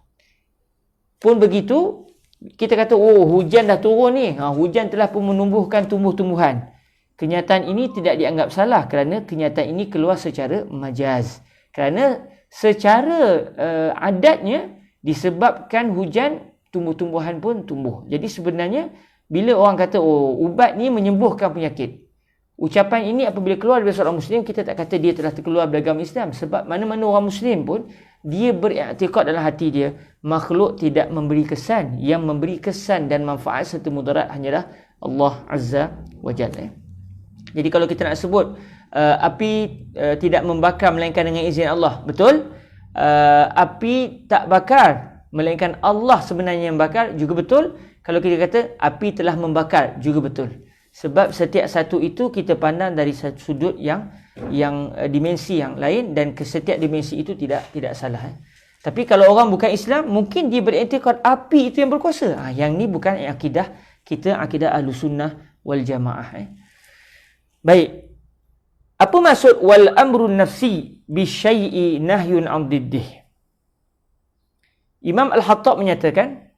Pun begitu, kita kata, oh hujan dah turun ni. Hujan telah pun menumbuhkan tumbuh-tumbuhan. Kenyataan ini tidak dianggap salah kerana kenyataan ini keluar secara majaz. Kerana secara adatnya disebabkan hujan, tumbuh-tumbuhan pun tumbuh. Jadi sebenarnya bila orang kata, oh ubat ni menyembuhkan penyakit, ucapan ini apabila keluar dari seorang Muslim, kita tak kata dia telah terkeluar dari agama Islam. Sebab mana-mana orang Muslim pun, dia beriktikad dalam hati dia, makhluk tidak memberi kesan. Yang memberi kesan dan manfaat serta mudarat hanyalah Allah Azza wa Jalla. Jadi kalau kita nak sebut api tidak membakar melainkan dengan izin Allah, betul? Api tak bakar melainkan Allah sebenarnya yang bakar, juga betul. Kalau kita kata api telah membakar, juga betul. Sebab setiap satu itu kita pandang dari satu sudut yang dimensi yang lain, dan setiap dimensi itu tidak salah. Tapi kalau orang bukan Islam, mungkin dia beriktikad api itu yang berkuasa. Yang ni bukan akidah kita, akidah Ahlussunnah wal Jamaah. Baik. Apa maksud wal amru nafsi bi syai'i nahyun 'an diddih? Imam Al-Hattab menyatakan,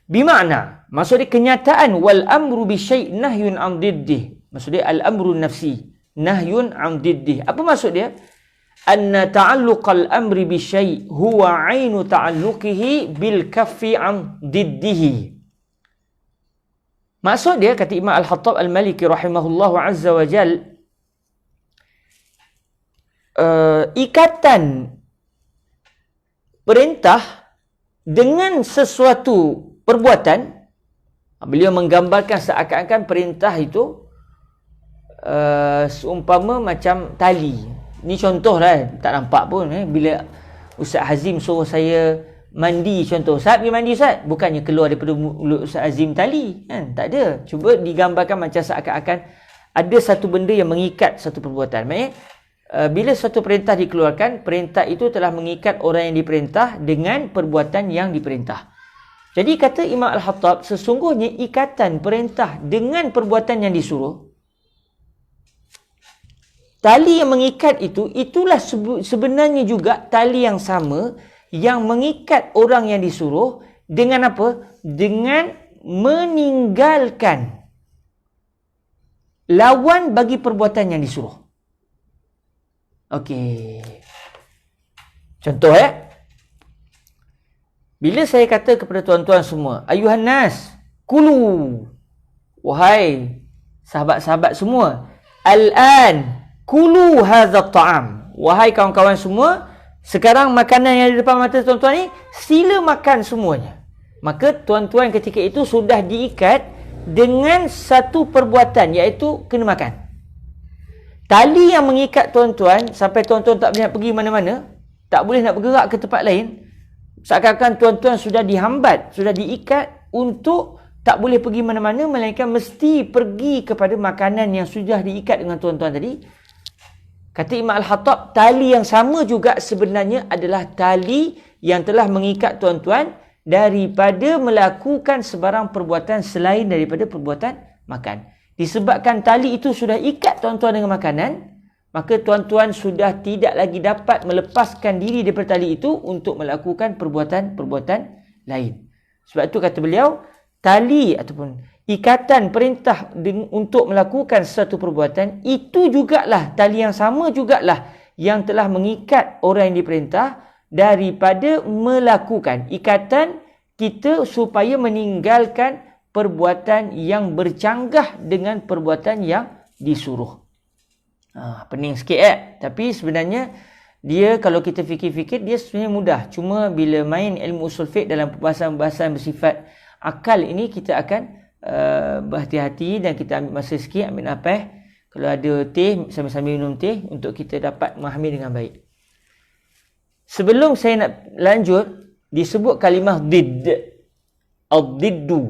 bimakna, maksudnya kenyataan wal amru bi syai' nahyun 'an diddih. Maksudnya al amru nafsi nahyun 'an diddih. Apa maksud dia? Anna ta'alluqal amri bi syai' huwa 'ainu ta'alluqihi bil kaffi 'an diddihi. Maksud dia, kata Imam Al-Hattab Al-Maliki rahimahullahu azza wa jal, ikatan perintah dengan sesuatu perbuatan. Beliau menggambarkan seakan-akan perintah itu seumpama macam tali. Ni contoh lah, tak nampak pun. Bila Ustaz Hazim suruh saya mandi, contoh, Ustaz pergi mandi Ustaz, bukannya keluar daripada mulut Ustaz Hazim tali, kan? Tak ada. Cuba digambarkan macam seakan-akan ada satu benda yang mengikat satu perbuatan. Maksudnya bila satu perintah dikeluarkan, perintah itu telah mengikat orang yang diperintah dengan perbuatan yang diperintah. Jadi kata Imam Al-Hattab, sesungguhnya ikatan perintah dengan perbuatan yang disuruh, tali yang mengikat itu, itulah sebenarnya juga tali yang sama yang mengikat orang yang disuruh dengan apa? Dengan meninggalkan lawan bagi perbuatan yang disuruh. Okey. Contoh bila saya kata kepada tuan-tuan semua, ayuhan nas, kulu. Wahai sahabat-sahabat semua, al-an kulu hadza ta'am. Wahai kawan-kawan semua, sekarang makanan yang di depan mata tuan-tuan ni, sila makan semuanya. Maka tuan-tuan ketika itu sudah diikat dengan satu perbuatan, iaitu kena makan. Tali yang mengikat tuan-tuan sampai tuan-tuan tak boleh nak pergi mana-mana, tak boleh nak bergerak ke tempat lain, seakan-akan tuan-tuan sudah dihambat, sudah diikat untuk tak boleh pergi mana-mana, melainkan mesti pergi kepada makanan yang sudah diikat dengan tuan-tuan tadi. Kata Imam Al-Hattab, tali yang sama juga sebenarnya adalah tali yang telah mengikat tuan-tuan daripada melakukan sebarang perbuatan selain daripada perbuatan makan. Disebabkan tali itu sudah ikat tuan-tuan dengan makanan, maka tuan-tuan sudah tidak lagi dapat melepaskan diri daripada tali itu untuk melakukan perbuatan-perbuatan lain. Sebab itu kata beliau, tali ataupun ikatan perintah untuk melakukan sesuatu perbuatan, itu jugalah tali yang sama jugalah yang telah mengikat orang yang diperintah daripada melakukan. Ikatan kita supaya meninggalkan perbuatan yang bercanggah dengan perbuatan yang disuruh. Pening sikit tapi sebenarnya dia, kalau kita fikir-fikir, dia sebenarnya mudah. Cuma bila main ilmu usul fiqh dalam perbahasan-perbahasan bersifat akal ini, kita akan berhati-hati dan kita ambil masa sikit, ambil nafas. Kalau ada teh, sambil-sambil minum teh untuk kita dapat memahami dengan baik. Sebelum saya nak lanjut, disebut kalimah didd, ad-diddu.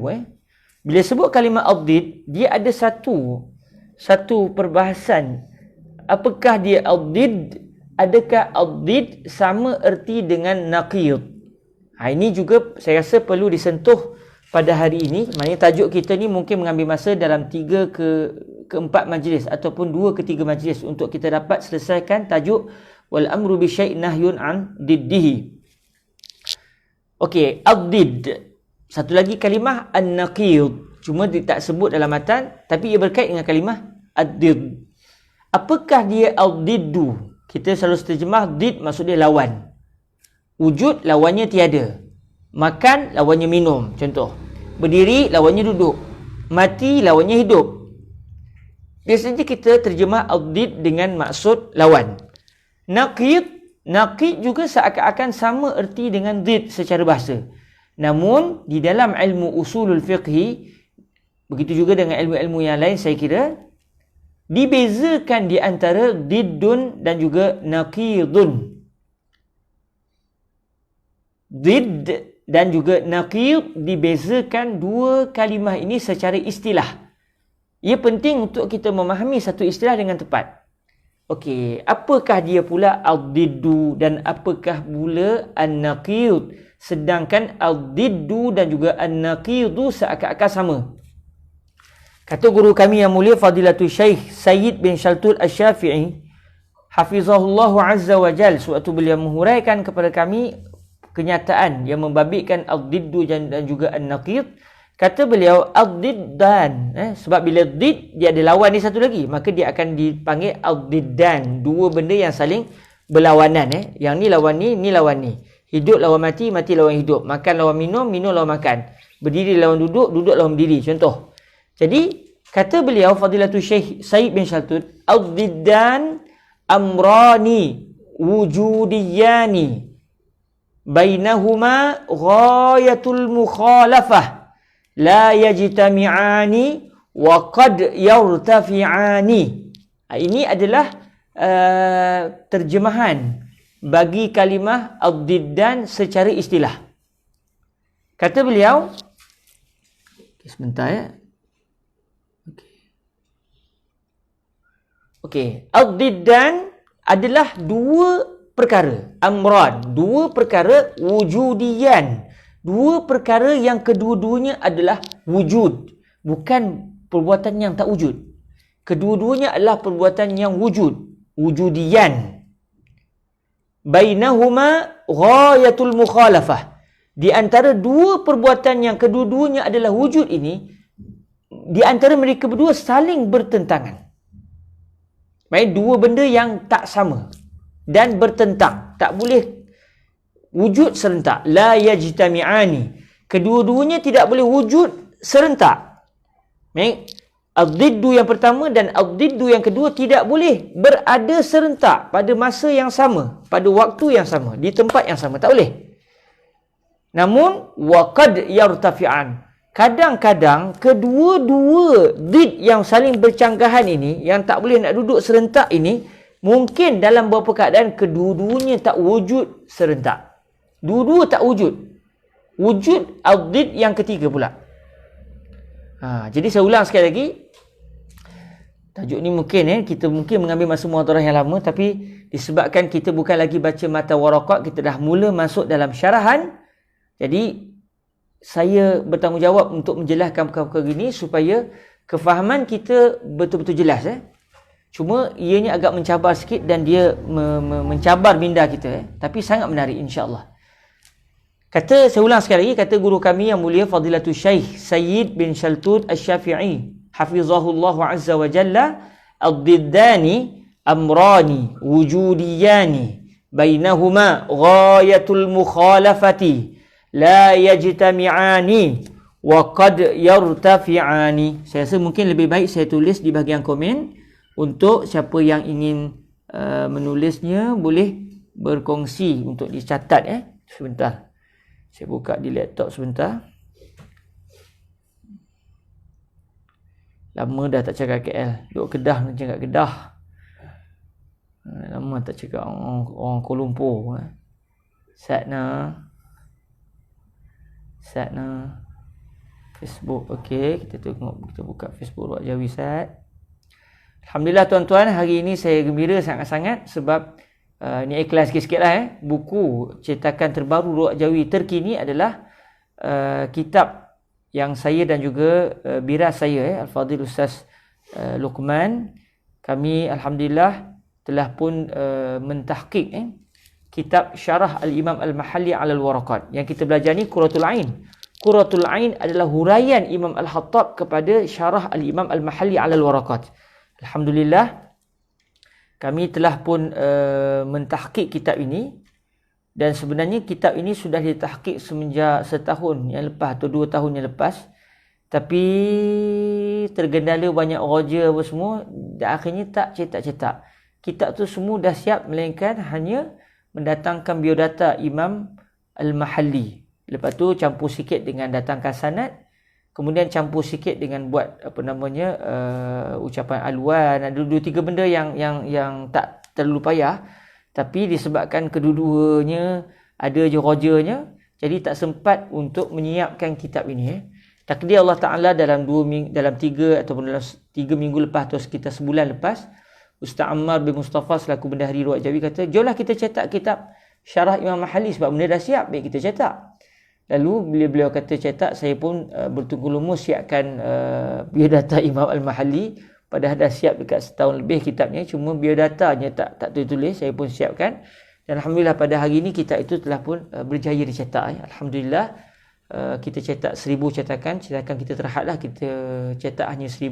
Bila sebut kalimah ad-didd, dia ada satu perbahasan. Apakah dia ad-didd? Adakah ad-didd sama erti dengan naqid? Ini juga saya rasa perlu disentuh pada hari ini. Maknanya tajuk kita ni mungkin mengambil masa dalam 3 ke ke-4 majlis ataupun 2 ke 3 majlis untuk kita dapat selesaikan tajuk wal amru bi syai' nahyun an diddihi. Okey, ad-didd. Satu lagi kalimah an-naqid. Cuma dia tak sebut dalam matan tapi ia berkait dengan kalimah ad-didd. Apakah dia ad-diddu? Kita selalu terjemah didd maksud dia lawan. Wujud lawannya tiada. Makan lawannya minum, contoh. Berdiri lawannya duduk. Mati lawannya hidup. Biasanya kita terjemah ad-didd dengan maksud lawan. Naqid juga seakan-akan sama erti dengan didd secara bahasa. Namun di dalam ilmu usulul fiqhi, begitu juga dengan ilmu-ilmu yang lain, saya kira dibezakan di antara diddun dan juga naqidun. Didd dan juga naqid dibezakan dua kalimah ini secara istilah. Ia penting untuk kita memahami satu istilah dengan tepat. Okey, apakah dia pula ad-diddu dan apakah pula an-naqid? Sedangkan ad-diddu dan juga an-naqidu seakan-akan sama. Kata guru kami yang mulia Fadilatul Syekh Sayyid bin Shaltut Asy-Syafi'i hafizahullahu azza wa jal, sewaktu beliau menghuraikan kepada kami kenyataan yang membabitkan ad-diddu dan juga an-naqid, kata beliau ad-diddan, sebab bila did dia ada lawan ni satu lagi, maka dia akan dipanggil ad-diddan, dua benda yang saling berlawanan. Yang ni lawan ni lawan ni. Hidup lawan mati, mati lawan hidup. Makan lawan minum, minum lawan makan. Berdiri lawan duduk, duduk lawan berdiri. Contoh. Jadi, kata beliau Fadilatul Syekh Sayyid bin Shaltut, ad-diddan amrani wujudiyani bainahuma ghayatul mukhalafah la yajtami'ani wa qad yartafi'ani. Ini adalah terjemahan bagi kalimah ad-diddan secara istilah. Kata beliau, sebentar ya. Okey, ad-diddan adalah dua perkara, amran, dua perkara wujudiyan. Dua perkara yang kedua-duanya adalah wujud, bukan perbuatan yang tak wujud. Kedua-duanya adalah perbuatan yang wujud, wujudiyan. Bainahuma ghayatul mukhalafah. Di antara dua perbuatan yang kedua-duanya adalah wujud ini, di antara mereka berdua saling bertentangan. Maksudnya dua benda yang tak sama dan bertentang, tak boleh wujud serentak. La yajtami'ani. Kedua-duanya tidak boleh wujud serentak. Ad-diddu yang pertama dan ad-diddu yang kedua tidak boleh berada serentak pada masa yang sama, pada waktu yang sama, di tempat yang sama. Tak boleh. Namun, waqad yartafi'an. Kadang-kadang kedua-dua did yang saling bercanggahan ini, yang tak boleh nak duduk serentak ini, mungkin dalam beberapa keadaan kedua-duanya tak wujud serentak. Dua-dua tak wujud. Wujud ad-did yang ketiga pula. Jadi saya ulang sekali lagi. Tajuk ni mungkin kita mungkin mengambil masa muhadharah yang lama, tapi disebabkan kita bukan lagi baca mata waraqat, kita dah mula masuk dalam syarahan. Jadi saya bertanggungjawab untuk menjelaskan perkara-perkara ini supaya kefahaman kita betul-betul jelas. Cuma ianya agak mencabar sikit dan dia mencabar minda kita. Tapi sangat menarik insya-Allah. Kata, saya ulang sekali lagi, kata guru kami yang mulia Fadilatul Syekh Sayyid bin Shaltut Asy-Syafi'i hafizahullahu azza wa jalla, ad-diddani amrani wujudiyani bainahuma ghayatul mukhalafati la yajtami'ani wa qad yartafi'ani. Saya rasa mungkin lebih baik saya tulis di bahagian komen. Untuk siapa yang ingin menulisnya, boleh berkongsi untuk dicatat. Sebentar. Saya buka di laptop sebentar. Lama dah tak cakap KL. Duduk Kedah nak cakap Kedah. Lama tak cakap orang Kuala Lumpur. Satna. Facebook. Okey, kita tengok, kita buka Facebook Ruak Jawi Sat. Alhamdulillah tuan-tuan, hari ini saya gembira sangat-sangat sebab ni ikhlas sikit-sikit lah. Buku cetakan terbaru Ruak Jawi terkini adalah kitab yang saya dan juga biras saya Al-Fadhil Ustaz Luqman, kami alhamdulillah telah pun mentahqiq kitab Syarah Al-Imam Al-Mahalli 'ala Al-Waraqat. Yang kita belajar ni Qurratul Ain. Qurratul Ain adalah huraian Imam Al-Khattab kepada Syarah Al-Imam Al-Mahalli 'ala Al-Waraqat. Alhamdulillah kami telah pun mentahqiq kitab ini, dan sebenarnya kitab ini sudah ditahqiq semenjak setahun yang lepas atau 2 tahun yang lepas, tapi tergendala banyak roja apa semua, dan akhirnya tak cetak-cetak. Kitab tu semua dah siap, melainkan hanya mendatangkan biodata Imam Al-Mahalli. Lepas tu campur sikit dengan datangkan sanad, kemudian campur sikit dengan buat ucapan alwan. Ada 2-3 benda yang tak terlalu payah, tapi disebabkan kedua-duanya ada je rojanya, jadi tak sempat untuk menyiapkan kitab ini. Takdir Allah Ta'ala dalam 3 ataupun dalam 3 minggu lepas atau sekitar sebulan lepas, Ustaz Ammar bin Mustafa selaku bendahari Ruwat Jawi kata, jomlah kita cetak kitab Syarah Imam Mahalli sebab benda dah siap, baik kita cetak. Lalu bila beliau kata cetak, saya pun bertunggu lumus siapkan biodata Imam Al-Mahalli. Padahal dah siap dekat setahun lebih kitabnya, cuma biodatanya tak tertulis, saya pun siapkan. Dan alhamdulillah pada hari ini kitab itu telah pun berjaya dicetak. Alhamdulillah kita cetak 1000 cetakan kita terhadlah, kita cetak hanya 1000.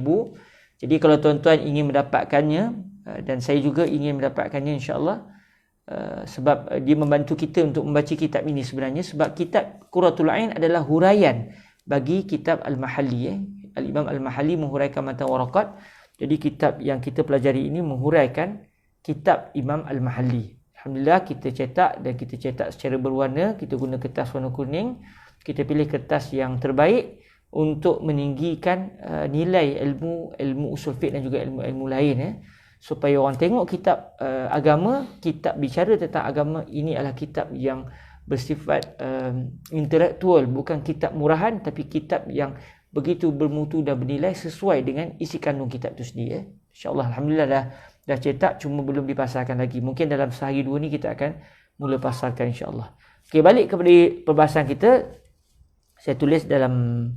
Jadi kalau tuan-tuan ingin mendapatkannya, dan saya juga ingin mendapatkannya insya-Allah, sebab dia membantu kita untuk membaca kitab ini sebenarnya, sebab kitab Qurratul Ain adalah huraian bagi kitab Al-Mahalli. Al-Imam Al-Mahalli menghuraikan matan waraqat. Jadi kitab yang kita pelajari ini menghuraikan kitab Imam Al-Mahalli. Alhamdulillah kita cetak, dan kita cetak secara berwarna. Kita guna kertas warna kuning. Kita pilih kertas yang terbaik untuk meninggikan nilai ilmu usul fiqh dan juga ilmu-ilmu lain, supaya orang tengok kitab agama, kitab bicara tentang agama ini adalah kitab yang bersifat intelektual, bukan kitab murahan, tapi kitab yang begitu bermutu dan bernilai sesuai dengan isi kandung kitab itu sendiri. InsyaAllah alhamdulillah dah cetak, cuma belum dipasarkan lagi. Mungkin dalam sehari 2 ni kita akan mula pasarkan insyaAllah. Okey, balik kepada perbahasan kita. Saya tulis dalam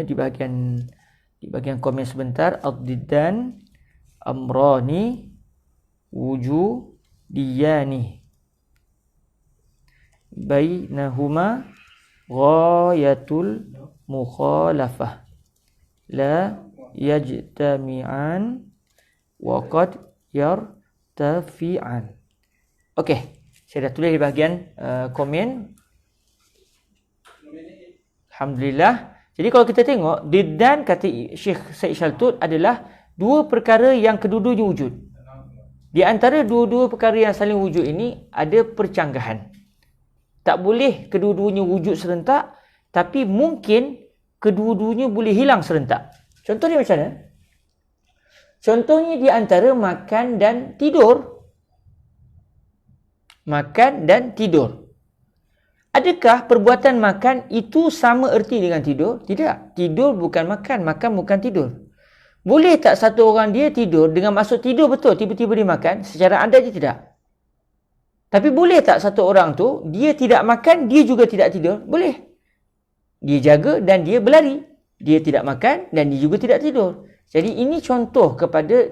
di bahagian komen sebentar, ad-diddan amrani wujudiyani bainahuma ghayatul mukhalafah la yajtami'an wa qad yartafi'an. Okey, saya dah tulis di bahagian komen. Alhamdulillah. Jadi kalau kita tengok, diddan kata Syekh Said Shaltut adalah 2 perkara yang kedua-duanya wujud. Di antara 2 perkara yang saling wujud ini ada percanggahan. Tak boleh kedua-duanya wujud serentak, tapi mungkin kedua-duanya boleh hilang serentak. Contohnya macam mana? Contohnya di antara makan dan tidur. Makan dan tidur. Adakah perbuatan makan itu sama erti dengan tidur? Tidak. Tidur bukan makan, makan bukan tidur. Boleh tak satu orang dia tidur dengan maksud tidur betul, tiba-tiba dia makan? Secara adat dia tidak. Tapi boleh tak satu orang tu, dia tidak makan, dia juga tidak tidur? Boleh. Dia jaga dan dia berlari. Dia tidak makan dan dia juga tidak tidur. Jadi ini contoh kepada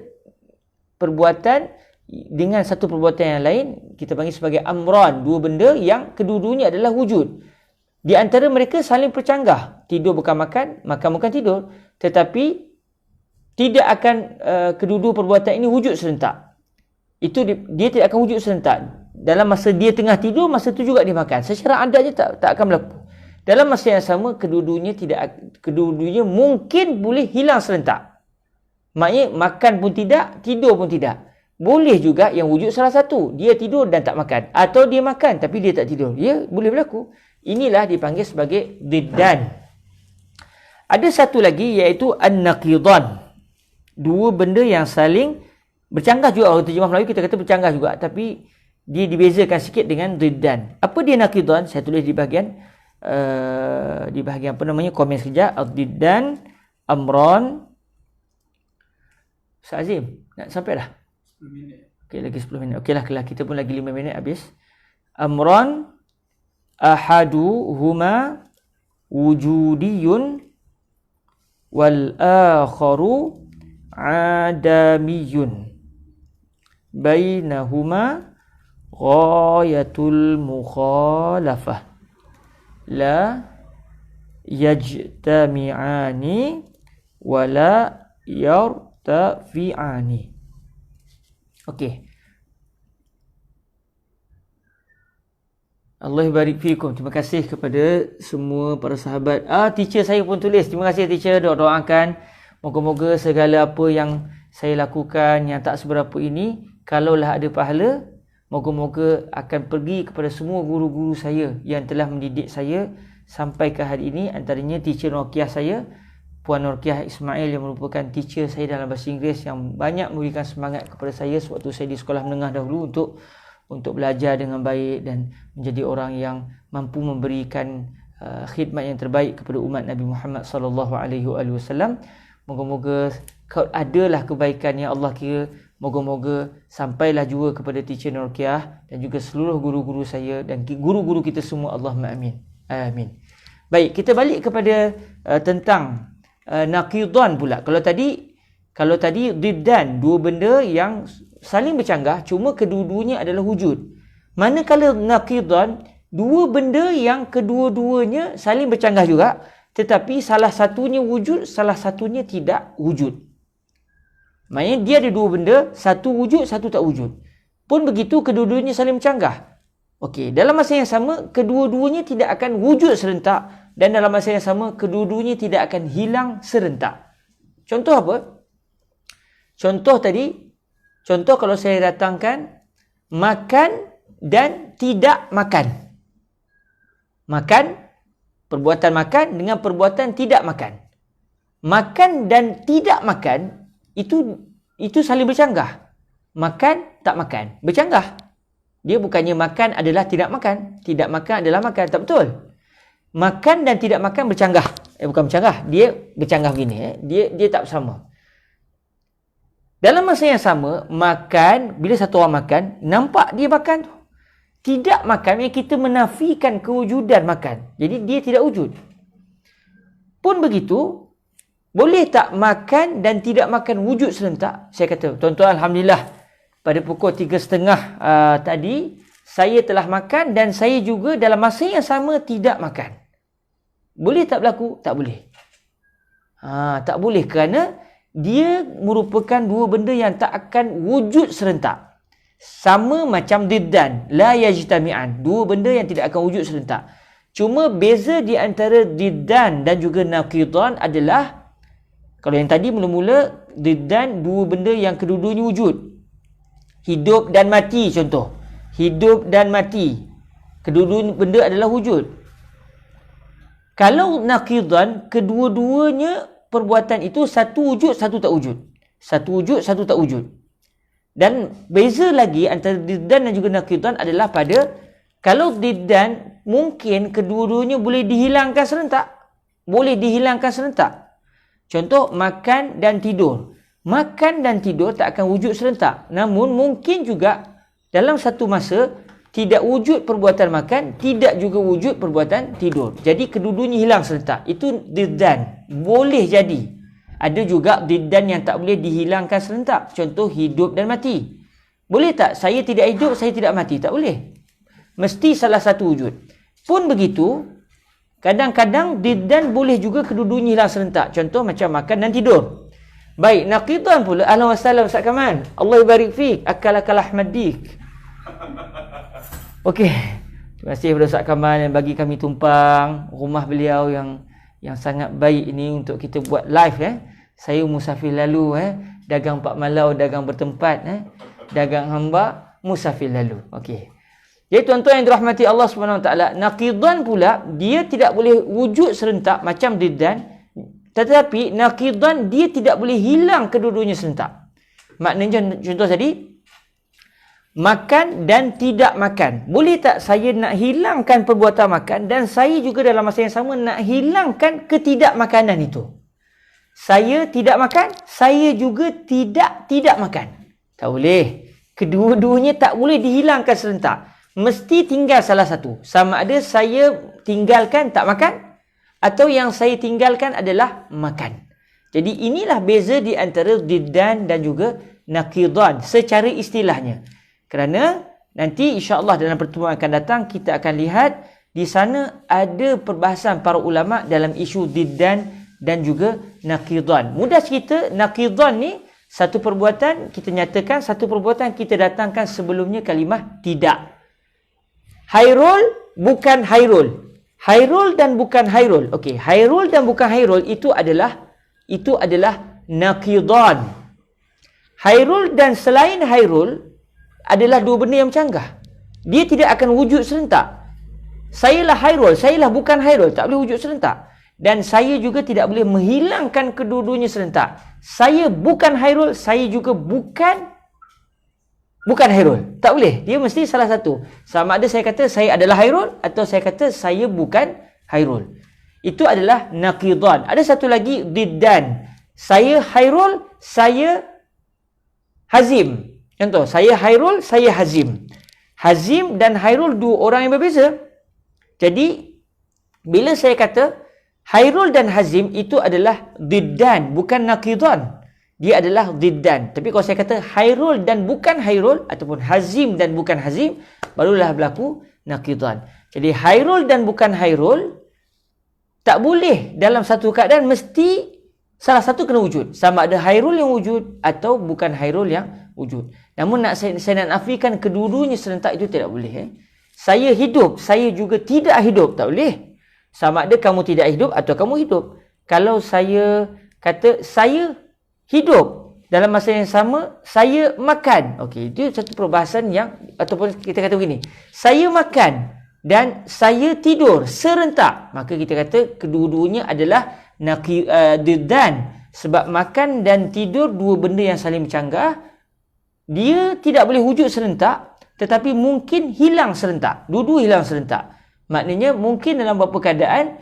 perbuatan dengan satu perbuatan yang lain, kita panggil sebagai amran, 2 benda yang kedua-duanya adalah wujud. Di antara mereka saling bercanggah. Tidur bukan makan, makan bukan tidur. Tetapi tidak akan kedua-dua perbuatan ini wujud serentak. Itu dia tidak akan wujud serentak. Dalam masa dia tengah tidur, masa itu juga dia makan. Secara adatnya tak akan berlaku. Dalam masa yang sama, kedua-duanya mungkin boleh hilang serentak. Maknanya makan pun tidak, tidur pun tidak. Boleh juga yang wujud salah satu. Dia tidur dan tak makan. Atau dia makan tapi dia tak tidur. Ya, boleh berlaku. Inilah dipanggil sebagai diddan. Ada satu lagi iaitu an-naqidan. 2 benda yang saling bercanggah juga. Orang terjemah Melayu kita kata bercanggah juga. Tapi dia dibezakan sikit dengan diddan. Apa dia naqidan? Saya tulis di bahagian komen sekejap. Ad-diddan amran. Ustaz Azim, nak sampai dah? 10 minit. Okey, lagi 10 minit. Okeylah, kita pun lagi 5 minit habis. Amran ahaduhuma wujudiyun wal akharu adamiyun bainahuma ghayatul mukhalafah la yajtami'ani wa la yartafi'ani. Okey. Allah barik fikum. Terima kasih kepada semua para sahabat. Teacher saya pun tulis. Terima kasih teacher. Doakan moga-moga segala apa yang saya lakukan yang tak seberapa ini, kalaulah ada pahala, moga-moga akan pergi kepada semua guru-guru saya yang telah mendidik saya sampai ke hari ini. Antaranya teacher Norkiah saya, Puan Norkiah Ismail, yang merupakan teacher saya dalam bahasa Inggeris, yang banyak memberikan semangat kepada saya sewaktu saya di sekolah menengah dahulu untuk belajar dengan baik dan menjadi orang yang mampu memberikan khidmat yang terbaik kepada umat Nabi Muhammad sallallahu alaihi wasallam. Moga-moga adalah kebaikan yang Allah kira, moga-moga sampailah juga kepada teacher Norkiah dan juga seluruh guru-guru saya dan guru-guru kita semua. Allahumma amin. Amin. Baik, kita balik kepada tentang naqidan pula. Kalau tadi diddan, dua benda yang saling bercanggah, cuma kedua-duanya adalah wujud. Manakala naqidan, dua benda yang kedua-duanya saling bercanggah juga, tetapi salah satunya wujud, salah satunya tidak wujud. Maksudnya dia ada dua benda, satu wujud, satu tak wujud. Pun begitu, kedua-duanya saling bercanggah. Okey, dalam masa yang sama, kedua-duanya tidak akan wujud serentak, dan dalam masa yang sama, kedua-duanya tidak akan hilang serentak. Contoh apa? Contoh kalau saya datangkan makan dan tidak makan. Makan, perbuatan makan dengan perbuatan tidak makan. Makan dan tidak makan itu saling bercanggah. Makan, tak makan, bercanggah. Dia bukannya makan adalah tidak makan, tidak makan adalah makan, tak betul. Makan dan tidak makan bercanggah. Bukan bercanggah, dia bercanggah begini. Dia tak sama. Dalam masa yang sama, makan, bila satu orang makan, nampak dia makan tu. Tidak makan, yang kita menafikan kewujudan makan. Jadi dia tidak wujud. Pun begitu, boleh tak makan dan tidak makan wujud serentak? Saya kata, tuan-tuan, alhamdulillah, pada pukul 3.30 tadi, saya telah makan dan saya juga dalam masa yang sama tidak makan. Boleh tak berlaku? Tak boleh. Tak boleh kerana dia merupakan dua benda yang tak akan wujud serentak. Sama macam diddan, la yajtami'an. Dua benda yang tidak akan wujud serentak. Cuma beza di antara diddan dan juga naqidan adalah, kalau yang tadi mula-mula, diddan dua benda yang kedua-duanya wujud. Hidup dan mati contoh. Hidup dan mati. Kedua-dua benda adalah wujud. Kalau naqidan, kedua-duanya perbuatan itu satu wujud, satu tak wujud. Satu wujud, satu tak wujud. Dan beza lagi antara diddan dan juga naqidan adalah pada, kalau diddan mungkin kedua-duanya boleh dihilangkan serentak. Boleh dihilangkan serentak. Contoh, makan dan tidur. Makan dan tidur tak akan wujud serentak. Namun mungkin juga dalam satu masa tidak wujud perbuatan makan, tidak juga wujud perbuatan tidur. Jadi kedua-duanya hilang serentak. Itu diddan. Boleh jadi. Ada juga diddan yang tak boleh dihilangkan serentak. Contoh, hidup dan mati. Boleh tak saya tidak hidup, saya tidak mati? Tak boleh. Mesti salah satu wujud. Pun begitu, kadang-kadang diddan boleh juga kedua-duanya hilang serentak. Contoh macam makan dan tidur. Baik, naqidan pula. Ahlan wa sahlan Ustaz Kamal. Allah barik fiik. Akal Ahmad Dik. Okey. Terima kasih kepada Ustaz Kamal yang bagi kami tumpang rumah beliau yang sangat baik ini untuk kita buat live. Saya musafir lalu, dagang Pak Malau, dagang bertempat, dagang hamba, musafir lalu. Okey. Jadi tuan-tuan yang dirahmati Allah Subhanahu Wa Taala, naqidan pula dia tidak boleh wujud serentak macam diddan, tetapi naqidan dia tidak boleh hilang kedua-duanya serentak. Maknanya contoh tadi, makan dan tidak makan. Boleh tak saya nak hilangkan perbuatan makan dan saya juga dalam masa yang sama nak hilangkan ketidakmakanan itu? Saya tidak makan, saya juga tidak makan. Tak boleh. Kedua-duanya tak boleh dihilangkan serentak. Mesti tinggal salah satu. Sama ada saya tinggalkan tak makan, atau yang saya tinggalkan adalah makan. Jadi inilah beza di antara diddan dan juga naqidan secara istilahnya. Kerana nanti insya-Allah dalam pertemuan akan datang kita akan lihat di sana ada perbahasan para ulama dalam isu diddan dan juga naqidan. Mudah cerita, naqidan ni satu perbuatan kita nyatakan, satu perbuatan kita datangkan sebelumnya kalimah tidak. Hairul bukan Hairul. Hairul dan bukan Hairul. Okey, Hairul dan bukan Hairul itu adalah naqidan. Hairul dan selain Hairul adalah dua benda yang bercanggah. Dia tidak akan wujud serentak. Sayalah Hairul, sayalah bukan Hairul, tak boleh wujud serentak. Dan saya juga tidak boleh menghilangkan kedua-duanya serentak. Saya bukan Hairul, saya juga bukan Hairul. Tak boleh. Dia mesti salah satu. Sama ada saya kata saya adalah Hairul atau saya kata saya bukan Hairul. Itu adalah naqidan. Ada satu lagi diddan. Saya Hairul, saya Hazim. Contoh, saya Hairul, saya Hazim. Hazim dan Hairul dua orang yang berbeza. Jadi, bila saya kata Hairul dan Hazim itu adalah diddan, bukan naqidan. Dia adalah diddan. Tapi kalau saya kata Hairul dan bukan Hairul ataupun Hazim dan bukan Hazim, barulah berlaku naqidan. Jadi Hairul dan bukan Hairul tak boleh dalam satu keadaan mesti salah satu kena wujud. Sama ada Hairul yang wujud atau bukan Hairul yang wujud. Namun saya nak nafikan kedua-duanya serentak itu tidak boleh. Saya hidup, saya juga tidak hidup, tak boleh. Sama ada kamu tidak hidup atau kamu hidup. Kalau saya kata saya hidup, dalam masa yang sama saya makan. Okey, itu satu perbahasan yang, ataupun kita kata begini, saya makan dan saya tidur serentak. Maka kita kata kedua-duanya adalah diddan. Sebab makan dan tidur dua benda yang saling bercanggah. Dia tidak boleh wujud serentak, tetapi mungkin hilang serentak. Dua-dua hilang serentak. Maknanya mungkin dalam beberapa keadaan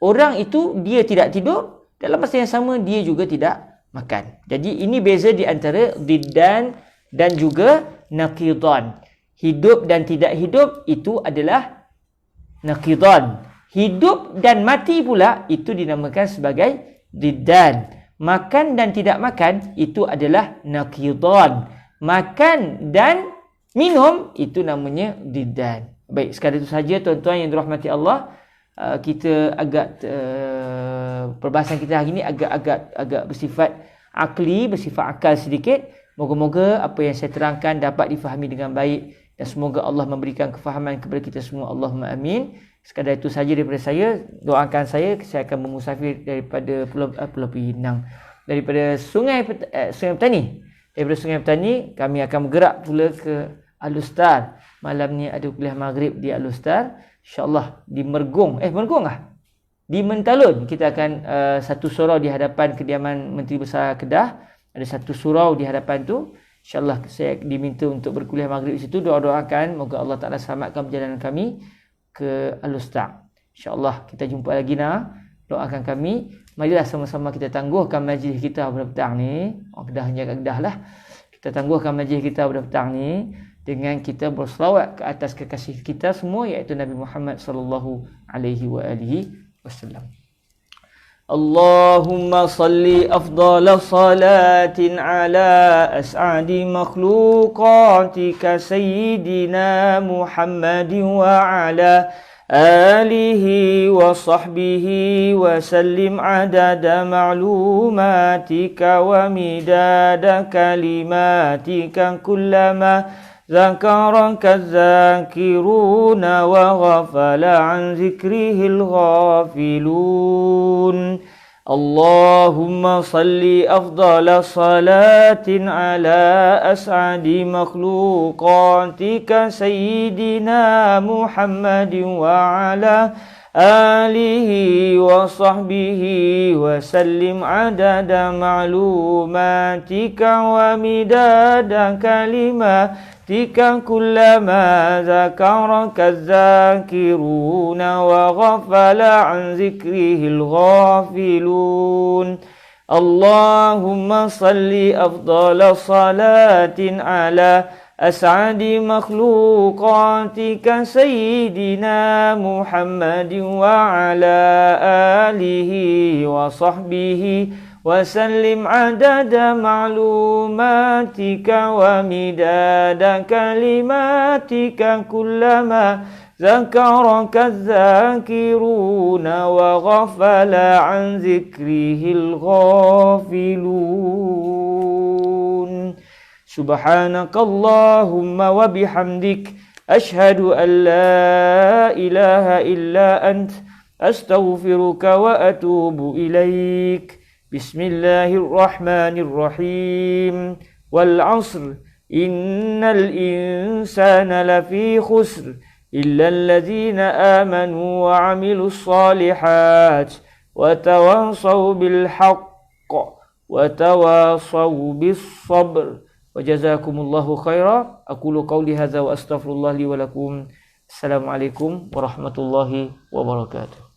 orang itu dia tidak tidur, dalam masa yang sama dia juga tidak makan. Jadi ini beza di antara diddan dan juga naqidan. Hidup dan tidak hidup itu adalah naqidan. Hidup dan mati pula itu dinamakan sebagai diddan. Makan dan tidak makan itu adalah naqidan. Makan dan minum itu namanya diddan. Baik, sekadar itu saja tuan-tuan yang dirahmati Allah. Kita agak perbahasan kita hari ini agak bersifat akli, bersifat akal sedikit. Moga-moga apa yang saya terangkan dapat difahami dengan baik dan semoga Allah memberikan kefahaman kepada kita semua. Allahumma amin. Sekadar itu saja daripada saya. Doakan saya akan bermusafir daripada Pulau Pinang, daripada Sungai Petani. Daripada Sungai Petani kami akan bergerak pula ke Al-Ustar. Malam ni ada kuliah maghrib di Al-Ustar. InsyaAllah di Mergong. Di Mentalun. Kita akan satu surau di hadapan kediaman Menteri Besar Kedah. Ada satu surau di hadapan tu. InsyaAllah saya diminta untuk berkuliah maghrib di situ. Doa-doakan. Moga Allah Ta'ala selamatkan perjalanan kami ke Al-Ustar. InsyaAllah kita jumpa lagi nak. Doakan kami. Marilah sama-sama kita tangguhkan majlis kita pada petang ni. Kedah hanya kat Kedah lah. Kita tangguhkan majlis kita pada petang ni dengan kita berselawat ke atas kekasih kita semua, iaitu Nabi Muhammad sallallahu alaihi wasallam. Allahumma salli afdala salatin ala as'adi makhluqatika sayyidina Muhammadin wa ala alihi wa sahbihi wa sallim adada ma'lumatika wa midada kalimatika kullama ذكرك الذاكرون وغفل عن ذكره الغافلون اللهم صل أفضل صلاة على أسعد مخلوقاتك سيدنا محمد وعلى آله وصحبه وسلم عدد معلوماتك ومداد كلماتك كلما ذكرك الذاكرون وغفل عن ذكره الغافلون اللهم صل أفضل صلاة على أسعد مخلوقاتك سيدنا محمد وعلى آله وصحبه وسلم عدد معلوماتك ومداد كلماتك كلما ذكرك الذاكرون وغفل عن ذكره الغافلون سبحانك اللهم وبحمدك أشهد أن لا إله إلا أنت أستغفرك وأتوب إليك بسم الله الرحمن الرحيم والعصر إن الإنسان لفي خسر إلا الذين آمنوا وعملوا الصالحات وتواصوا بالحق وتواصوا بالصبر وجزاكم الله خيرا أقول قولي هذا وأستغفر الله لي ولكم السلام عليكم ورحمة الله وبركاته